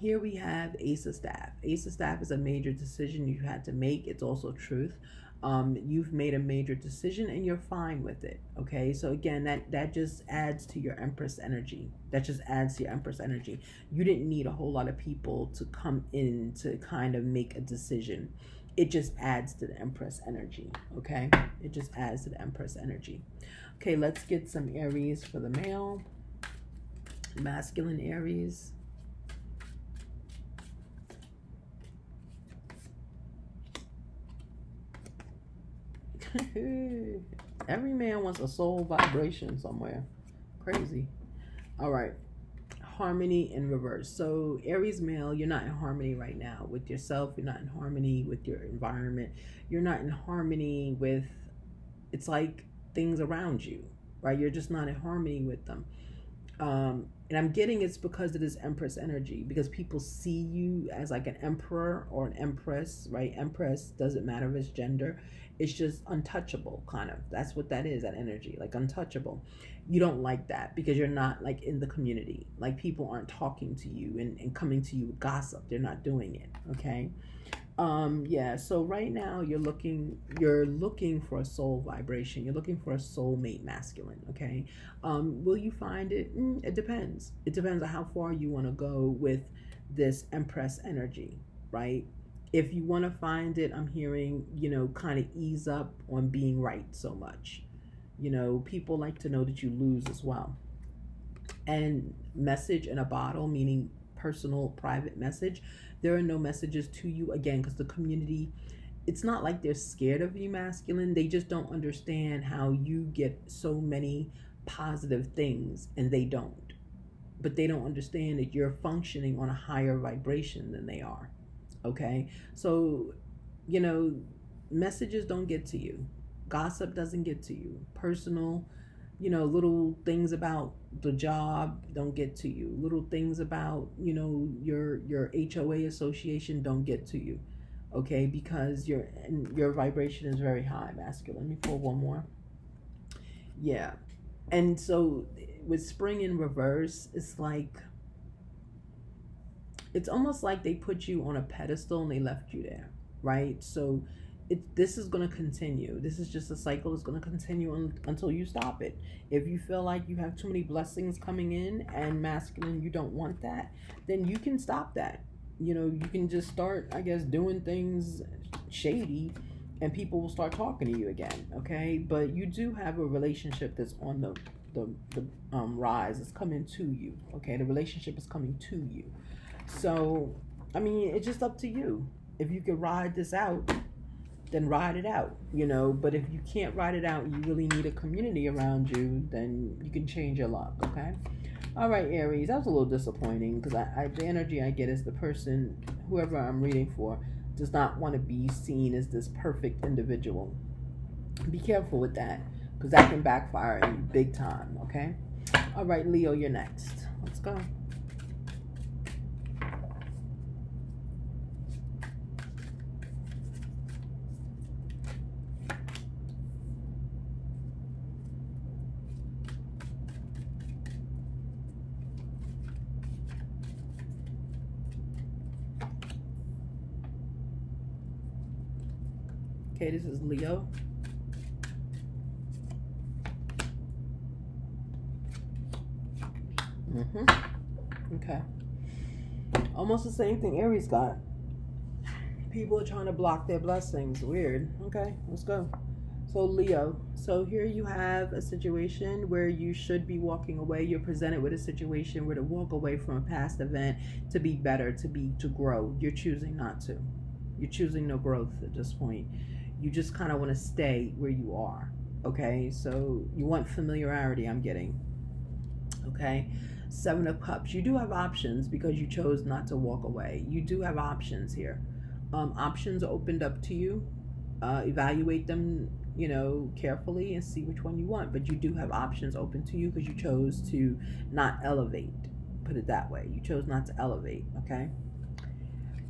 Here we have Ace of Staff. Ace of Staff is a major decision you had to make. It's also truth. You've made a major decision and you're fine with it. Okay, so again, that just adds to your Empress energy. That just adds to your Empress energy. You didn't need a whole lot of people to come in to kind of make a decision. It just adds to the Empress energy. Okay, it just adds to the Empress energy. Okay, let's get some Aries for the male. Masculine Aries. Every man wants a soul vibration somewhere. Crazy. All right. harmony in reverse. So Aries male, you're not in harmony right now with yourself. You're not in harmony with your environment. You're not in harmony with, it's like, things around you, right? You're just not in harmony with them. And I'm getting it's because of this Empress energy, because people see you as like an emperor or an empress, right? Empress doesn't matter if it's gender, it's just untouchable, kind of. That's what that is, that energy, like untouchable. You don't like that because you're not like in the community. Like people aren't talking to you and coming to you with gossip. They're not doing it, okay? Yeah, so right now you're looking for a soul vibration. You're looking for a soulmate masculine, okay? Will you find it? It depends. It depends on how far you want to go with this Empress energy, right? If you want to find it, I'm hearing, kind of ease up on being right so much. People like to know that you lose as well. And message in a bottle, meaning personal, private message. There are no messages to you, again, because the community, it's not like they're scared of you, masculine. They just don't understand how you get so many positive things and they don't. But they don't understand that you're functioning on a higher vibration than they are. Okay? So, messages don't get to you. Gossip doesn't get to you. Personal, little things about the job don't get to you. Little things about, your HOA association don't get to you. Okay? Because your vibration is very high, masculine. Let me pull one more. Yeah. And so with spring in reverse, it's almost like they put you on a pedestal and they left you there, right? So this is going to continue. This is just a cycle that's going to continue until you stop it. If you feel like you have too many blessings coming in and masculine, you don't want that, then you can stop that. You can just start, I guess, doing things shady and people will start talking to you again, okay? But you do have a relationship that's on the rise. It's coming to you, okay? The relationship is coming to you. So, I mean, it's just up to you. If you can ride this out, then ride it out, But if you can't ride it out, you really need a community around you, then you can change your luck, okay? All right, Aries, that was a little disappointing because the energy I get is the person, whoever I'm reading for, does not want to be seen as this perfect individual. Be careful with that because that can backfire on you big time, okay? All right, Leo, you're next. Let's go. Okay, this is Leo. Okay. Almost the same thing Aries got. People are trying to block their blessings. Weird. Okay, let's go. So Leo, so here you have a situation where you should be walking away. You're presented with a situation where to walk away from a past event to be better, to grow. You're choosing not to. You're choosing no growth at this point. You just kind of want to stay where you are. Okay, so you want familiarity, I'm getting. Okay, 7 of Cups. You do have options because you chose not to walk away. You do have options here. Options are opened up to you. Evaluate them, carefully and see which one you want. But you do have options open to you because you chose to not elevate. Put it that way. You chose not to elevate, okay?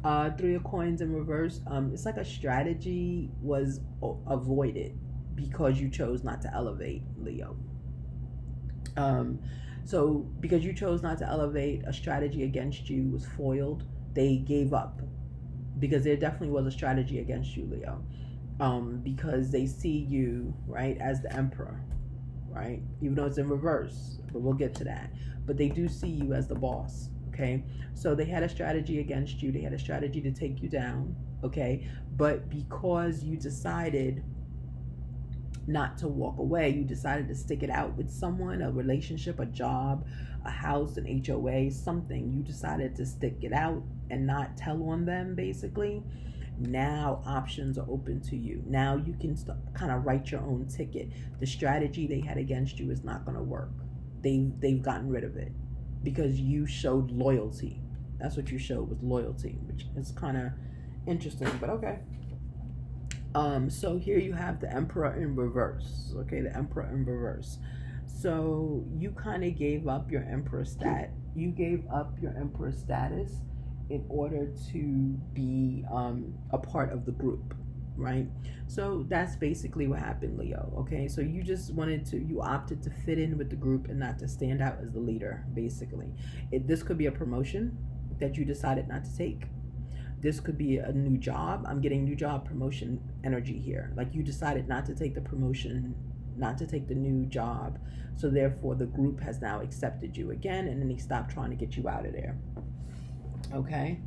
3 of Coins in reverse. It's like a strategy was avoided because you chose not to elevate, Leo. So because you chose not to elevate, a strategy against you was foiled. They gave up because there definitely was a strategy against you, Leo. Because they see you, right, as the emperor, right? Even though it's in reverse, but we'll get to that. But they do see you as the boss, okay? So they had a strategy against you. They had a strategy to take you down, okay? But because you decided not to walk away, you decided to stick it out with someone, a relationship, a job, a house, an HOA, something. You decided to stick it out and not tell on them, basically. Now options are open to you. Now you can kind of write your own ticket. The strategy they had against you is not going to work. They've gotten rid of it. because you showed loyalty. That's what you showed, was loyalty, which is kind of interesting, but okay. So here you have the Emperor in reverse. Okay, the Emperor in reverse. So you kind of gave up your emperor You gave up your emperor status in order to be a part of the group, right? So that's basically what happened, Leo. Okay, so you just you opted to fit in with the group and not to stand out as the leader. Basically, this could be a promotion that you decided not to take. This could be a new job. I'm getting new job promotion energy here. Like you decided not to take the promotion, not to take the new job. So therefore the group has now accepted you again, and then they stopped trying to get you out of there. Okay.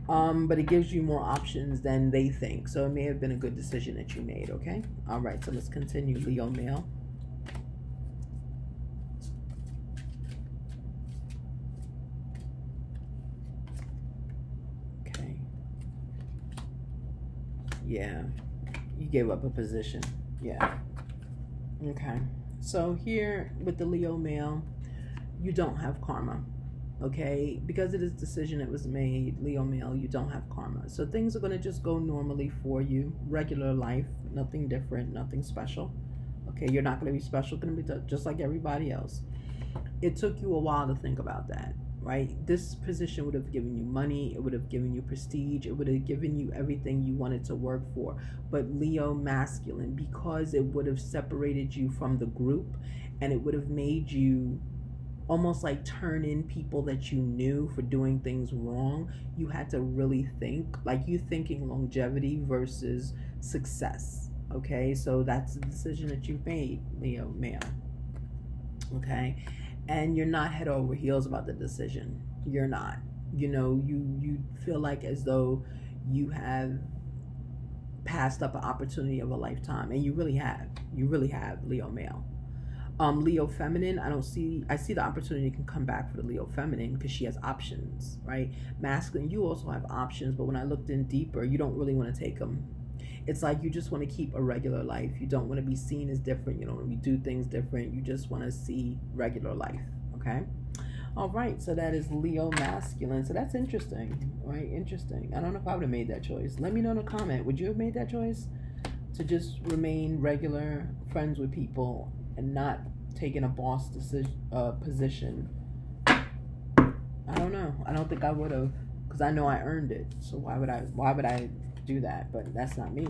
But it gives you more options than they think. So it may have been a good decision that you made. Okay. All right. So let's continue, Leo male. Yeah, you gave up a position. Yeah. Okay. So here with the Leo male, you don't have karma. Okay, because of this decision that was made, Leo male, you don't have karma. So things are going to just go normally for you. Regular life, nothing different, nothing special. Okay, you're not going to be special, going to be just like everybody else. It took you a while to think about that, right? This position would have given you money, it would have given you prestige, it would have given you everything you wanted to work for. But Leo masculine, because it would have separated you from the group, and it would have made you almost like turn in people that you knew for doing things wrong, you had to really think, like you thinking longevity versus success. Okay, so that's the decision that you made, Leo male. Okay, and you're not head over heels about the decision. You're not. You know, you feel like as though you have passed up an opportunity of a lifetime, and you really have. You really have, Leo male. Leo feminine, I see the opportunity can come back for the Leo feminine because she has options, right? Masculine, you also have options, but when I looked in deeper, you don't really want to take them. It's like you just want to keep a regular life. You don't want to be seen as different. You don't want to do things different. You just want to see regular life, okay? All right, so that is Leo masculine. So that's interesting, right? Interesting. I don't know if I would have made that choice. Let me know in a comment. Would you have made that choice to just remain regular friends with people and not taking a boss position? I don't know. I don't think I would have, because I know I earned it. So why would I do that? But that's not me.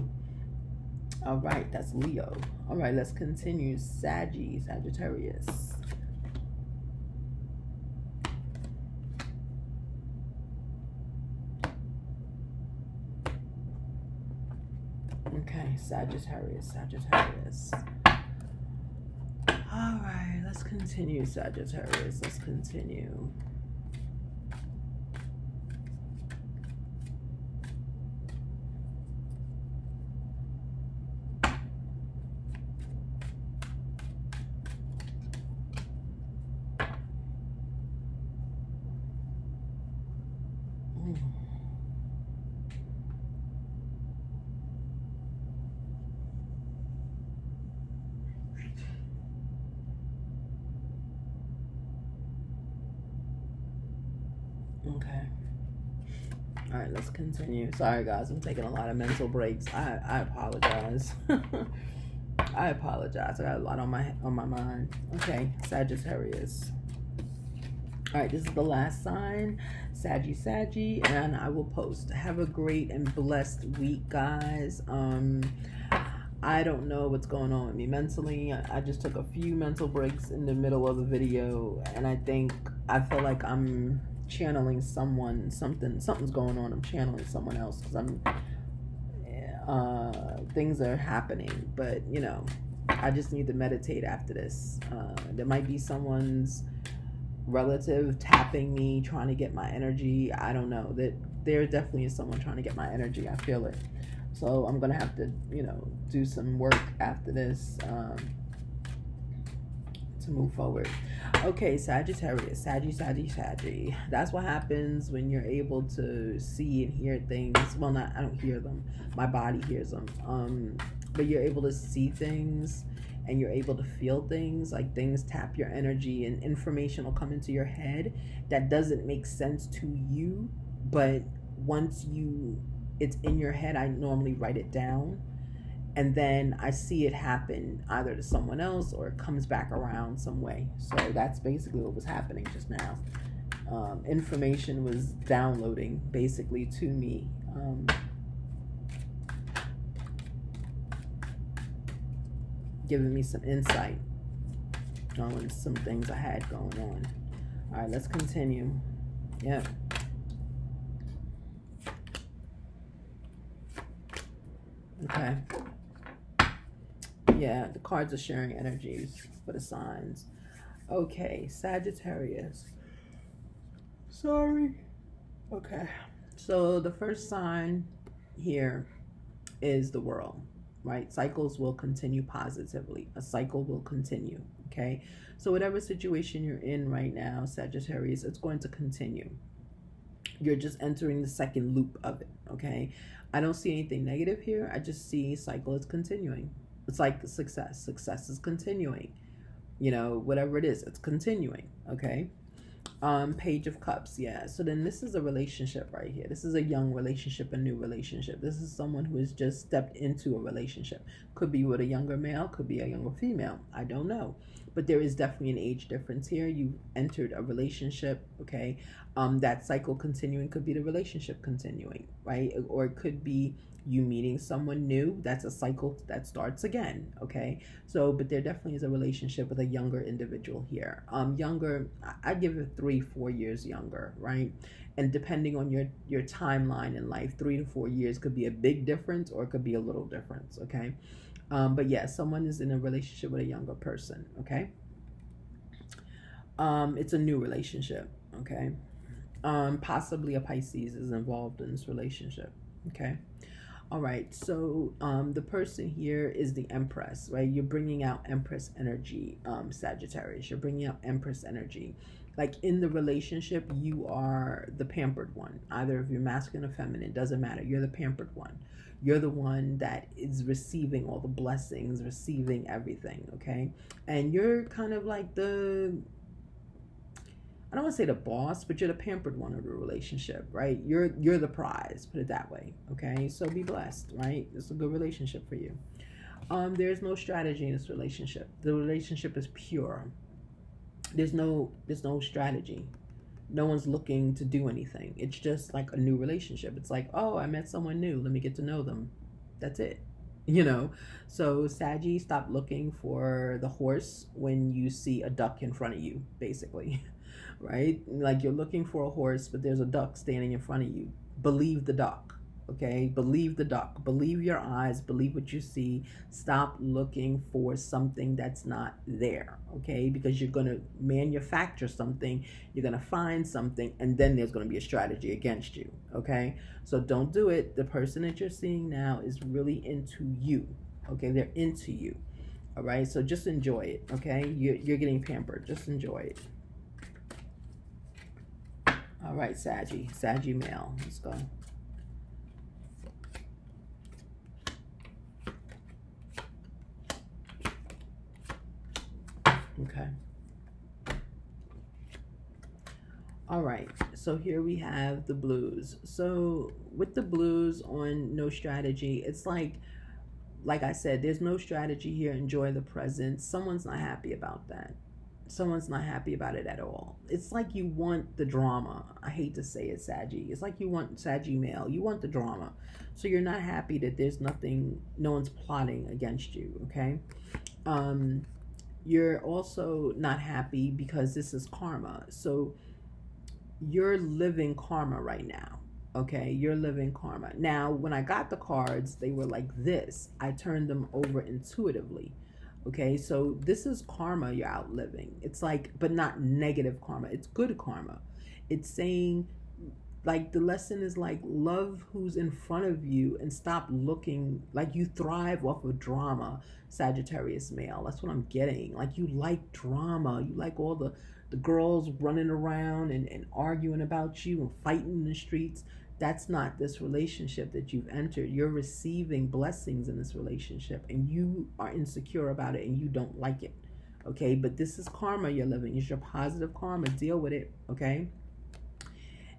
All right, that's Leo. All right, let's continue. Sagittarius. Okay, Sagittarius. All right, let's continue, Sagittarius. Let's continue. Okay. All right, let's continue. Sorry, guys, I'm taking a lot of mental breaks. I apologize. I apologize. I got a lot on my mind. Okay, Sagittarius. All right, this is the last sign, Saggy, and I will post. Have a great and blessed week, guys. I don't know what's going on with me mentally. I just took a few mental breaks in the middle of the video, and I feel like I'm channeling something's going on. I'm channeling someone else because things are happening, but you know, I just need to meditate after this. There might be someone's relative tapping me, trying to get my energy. I don't know. That there definitely is someone trying to get my energy. I feel it. So I'm gonna have to, do some work after this to move forward. Okay, Sagittarius, Saggy. That's what happens when you're able to see and hear things. Well, I don't hear them. My body hears them. But you're able to see things and you're able to feel things, like things tap your energy and information will come into your head that doesn't make sense to you, but once you it's in your head, I normally write it down, and then I see it happen either to someone else or it comes back around some way. So that's basically what was happening just now. Information was downloading basically to me. Giving me some insight on some things I had going on. All right, let's continue. Yeah. Okay. Yeah, the cards are sharing energies for the signs. Okay, Sagittarius. Sorry. Okay. So the first sign here is the World, right? Cycles will continue positively. A cycle will continue, okay? So whatever situation you're in right now, Sagittarius, it's going to continue. You're just entering the second loop of it, okay? I don't see anything negative here. I just see cycle is continuing. It's like success. Success is continuing. You know, whatever it is, it's continuing, okay? Page of Cups, yeah. So then this is a relationship right here. This is a young relationship, a new relationship. This is someone who has just stepped into a relationship. Could be with a younger male, could be a younger female. I don't know. But there is definitely an age difference here. You entered a relationship, okay? That cycle continuing could be the relationship continuing, right? Or it could be you meeting someone new. That's a cycle that starts again, okay? So, but there definitely is a relationship with a younger individual here. Younger, I give it 3-4 years younger, right? And depending on your timeline in life, 3 to 4 years could be a big difference or it could be a little difference, okay? But yeah, someone is in a relationship with a younger person, okay? It's a new relationship, okay? Possibly a Pisces is involved in this relationship, okay? All right, so the person here is the Empress, right? You're bringing out Empress energy, Sagittarius. You're bringing out Empress energy. Like in the relationship, you are the pampered one. Either if you're masculine or feminine, doesn't matter. You're the pampered one. You're the one that is receiving all the blessings, receiving everything, okay? And you're kind of like I don't want to say the boss, but you're the pampered one of the relationship, right? You're the prize, put it that way, okay? So be blessed, right? It's a good relationship for you. There's no strategy in this relationship. The relationship is pure. There's no strategy. No one's looking to do anything. It's just like a new relationship. It's like, oh, I met someone new. Let me get to know them. That's it. You know, so Saggy, stop looking for the horse when you see a duck in front of you, basically. Right? Like you're looking for a horse, but there's a duck standing in front of you. Believe the duck, okay? Believe the duck. Believe your eyes. Believe what you see. Stop looking for something that's not there, okay? Because you're going to manufacture something. You're going to find something, and then there's going to be a strategy against you, okay? So don't do it. The person that you're seeing now is really into you, okay? They're into you, all right? So just enjoy it, okay? You're getting pampered. Just enjoy it. All right, Saggy male. Let's go. Okay. All right. So here we have the blues. So with the blues on no strategy, it's like I said, there's no strategy here. Enjoy the present. Someone's not happy about that. Someone's not happy about it at all. It's like you want the drama. I hate to say it, Saggy. It's like you want Saggy male. You want the drama. So you're not happy that there's nothing, no one's plotting against you, okay? You're also not happy because this is karma. So you're living karma right now, okay? You're living karma. Now, when I got the cards, they were like this. I turned them over intuitively. Okay, so this is karma you're outliving. It's like, but not negative karma. It's good karma. It's saying, like, the lesson is like, love who's in front of you and stop looking like you thrive off of drama, Sagittarius male. That's what I'm getting. Like, you like drama. You like all the girls running around and arguing about you and fighting in the streets. That's not this relationship that you've entered. You're receiving blessings in this relationship and you are insecure about it and you don't like it. Okay, but this is karma you're living. It's your positive karma. Deal with it. Okay.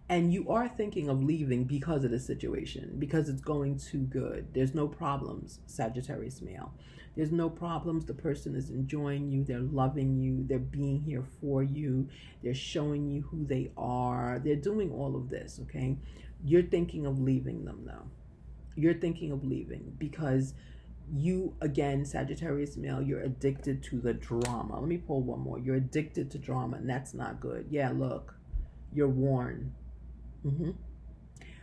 And you are thinking of leaving because of the situation, because it's going too good. There's no problems, Sagittarius male. There's no problems. The person is enjoying you. They're loving you. They're being here for you. They're showing you who they are. They're doing all of this, okay? You're thinking of leaving them, though. You're thinking of leaving because you, again, Sagittarius male, you're addicted to the drama. Let me pull one more. You're addicted to drama, and that's not good. Yeah, look, you're worn.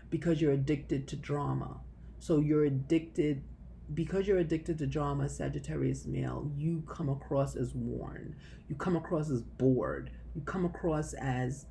Because you're addicted to drama. So you're addicted, because you're addicted to drama, Sagittarius male, you come across as worn. You come across as bored. You come across as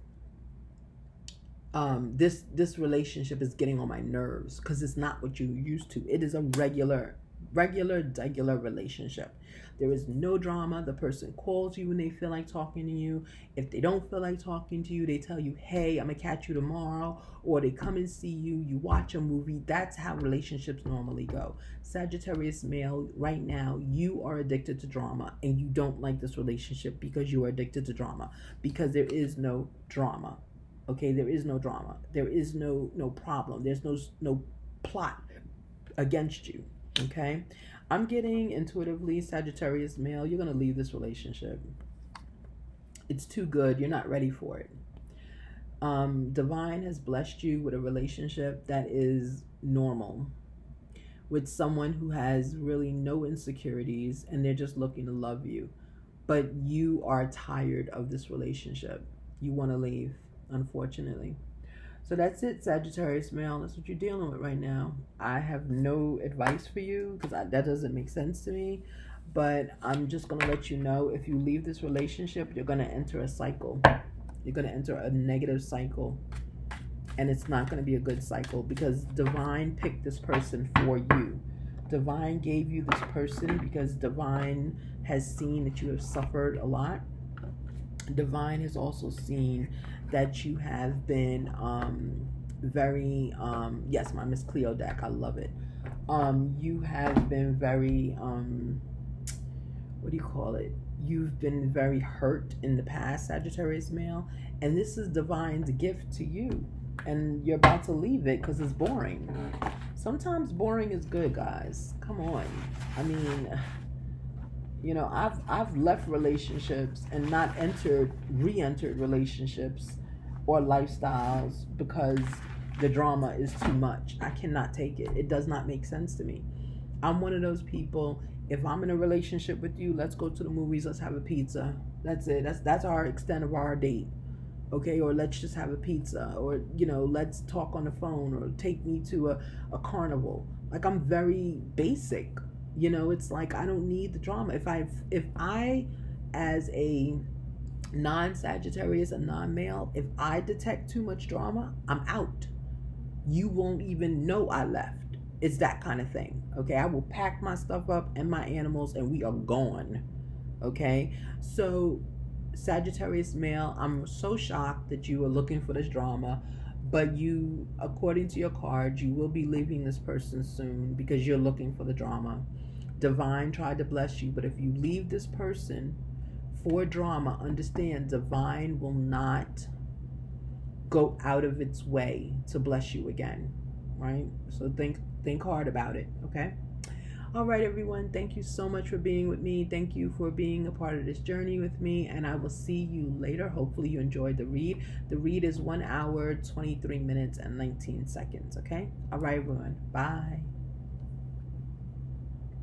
this relationship is getting on my nerves because it's not what you're used to. It is a regular relationship. There is no drama. The person calls you when they feel like talking to you. If they don't feel like talking to you, they tell you, hey, I'm gonna catch you tomorrow, or they come and see you, you watch a movie. That's how relationships normally go. Sagittarius male, right now, you are addicted to drama and you don't like this relationship because you are addicted to drama, because there is no drama. Okay, there is no drama. There is no problem. There's no plot against you. Okay, I'm getting intuitively, Sagittarius male, you're going to leave this relationship. It's too good. You're not ready for it. Divine has blessed you with a relationship that is normal, with someone who has really no insecurities and they're just looking to love you. But you are tired of this relationship. You want to leave, unfortunately. So that's it, Sagittarius male. That's what you're dealing with right now. I have no advice for you because that doesn't make sense to me. But I'm just going to let you know, if you leave this relationship, you're going to enter a cycle. You're going to enter a negative cycle. And it's not going to be a good cycle because Divine picked this person for you. Divine gave you this person because Divine has seen that you have suffered a lot. Divine has also seen that you have been very yes, my Miss Cleo deck, I love it. You have been very what do you call it, you've been very hurt in the past, Sagittarius male, and this is Divine's gift to you, and you're about to leave it because it's boring. Sometimes boring is good, guys. Come on. I mean, you know, I've left relationships and not re-entered relationships or lifestyles because the drama is too much. I cannot take it. It does not make sense to me. I'm one of those people, if I'm in a relationship with you, let's go to the movies, let's have a pizza. That's it. That's our extent of our date. Okay, or let's just have a pizza, or, you know, let's talk on the phone, or take me to a carnival. Like, I'm very basic. You know, it's like I don't need the drama. If I as a non-Sagittarius, a non-male, if I detect too much drama, I'm out. You won't even know I left. It's that kind of thing. Okay, I will pack my stuff up and my animals and we are gone. Okay, so Sagittarius male, I'm so shocked that you are looking for this drama, but you, according to your card, you will be leaving this person soon because you're looking for the drama. Divine tried to bless you, but if you leave this person for drama, understand Divine will not go out of its way to bless you again, right? So think hard about it, okay? All right, everyone, thank you so much for being with me. Thank you for being a part of this journey with me, and I will see you later. Hopefully you enjoyed the read. The read is 1 hour, 23 minutes, and 19 seconds, okay? All right, everyone, bye.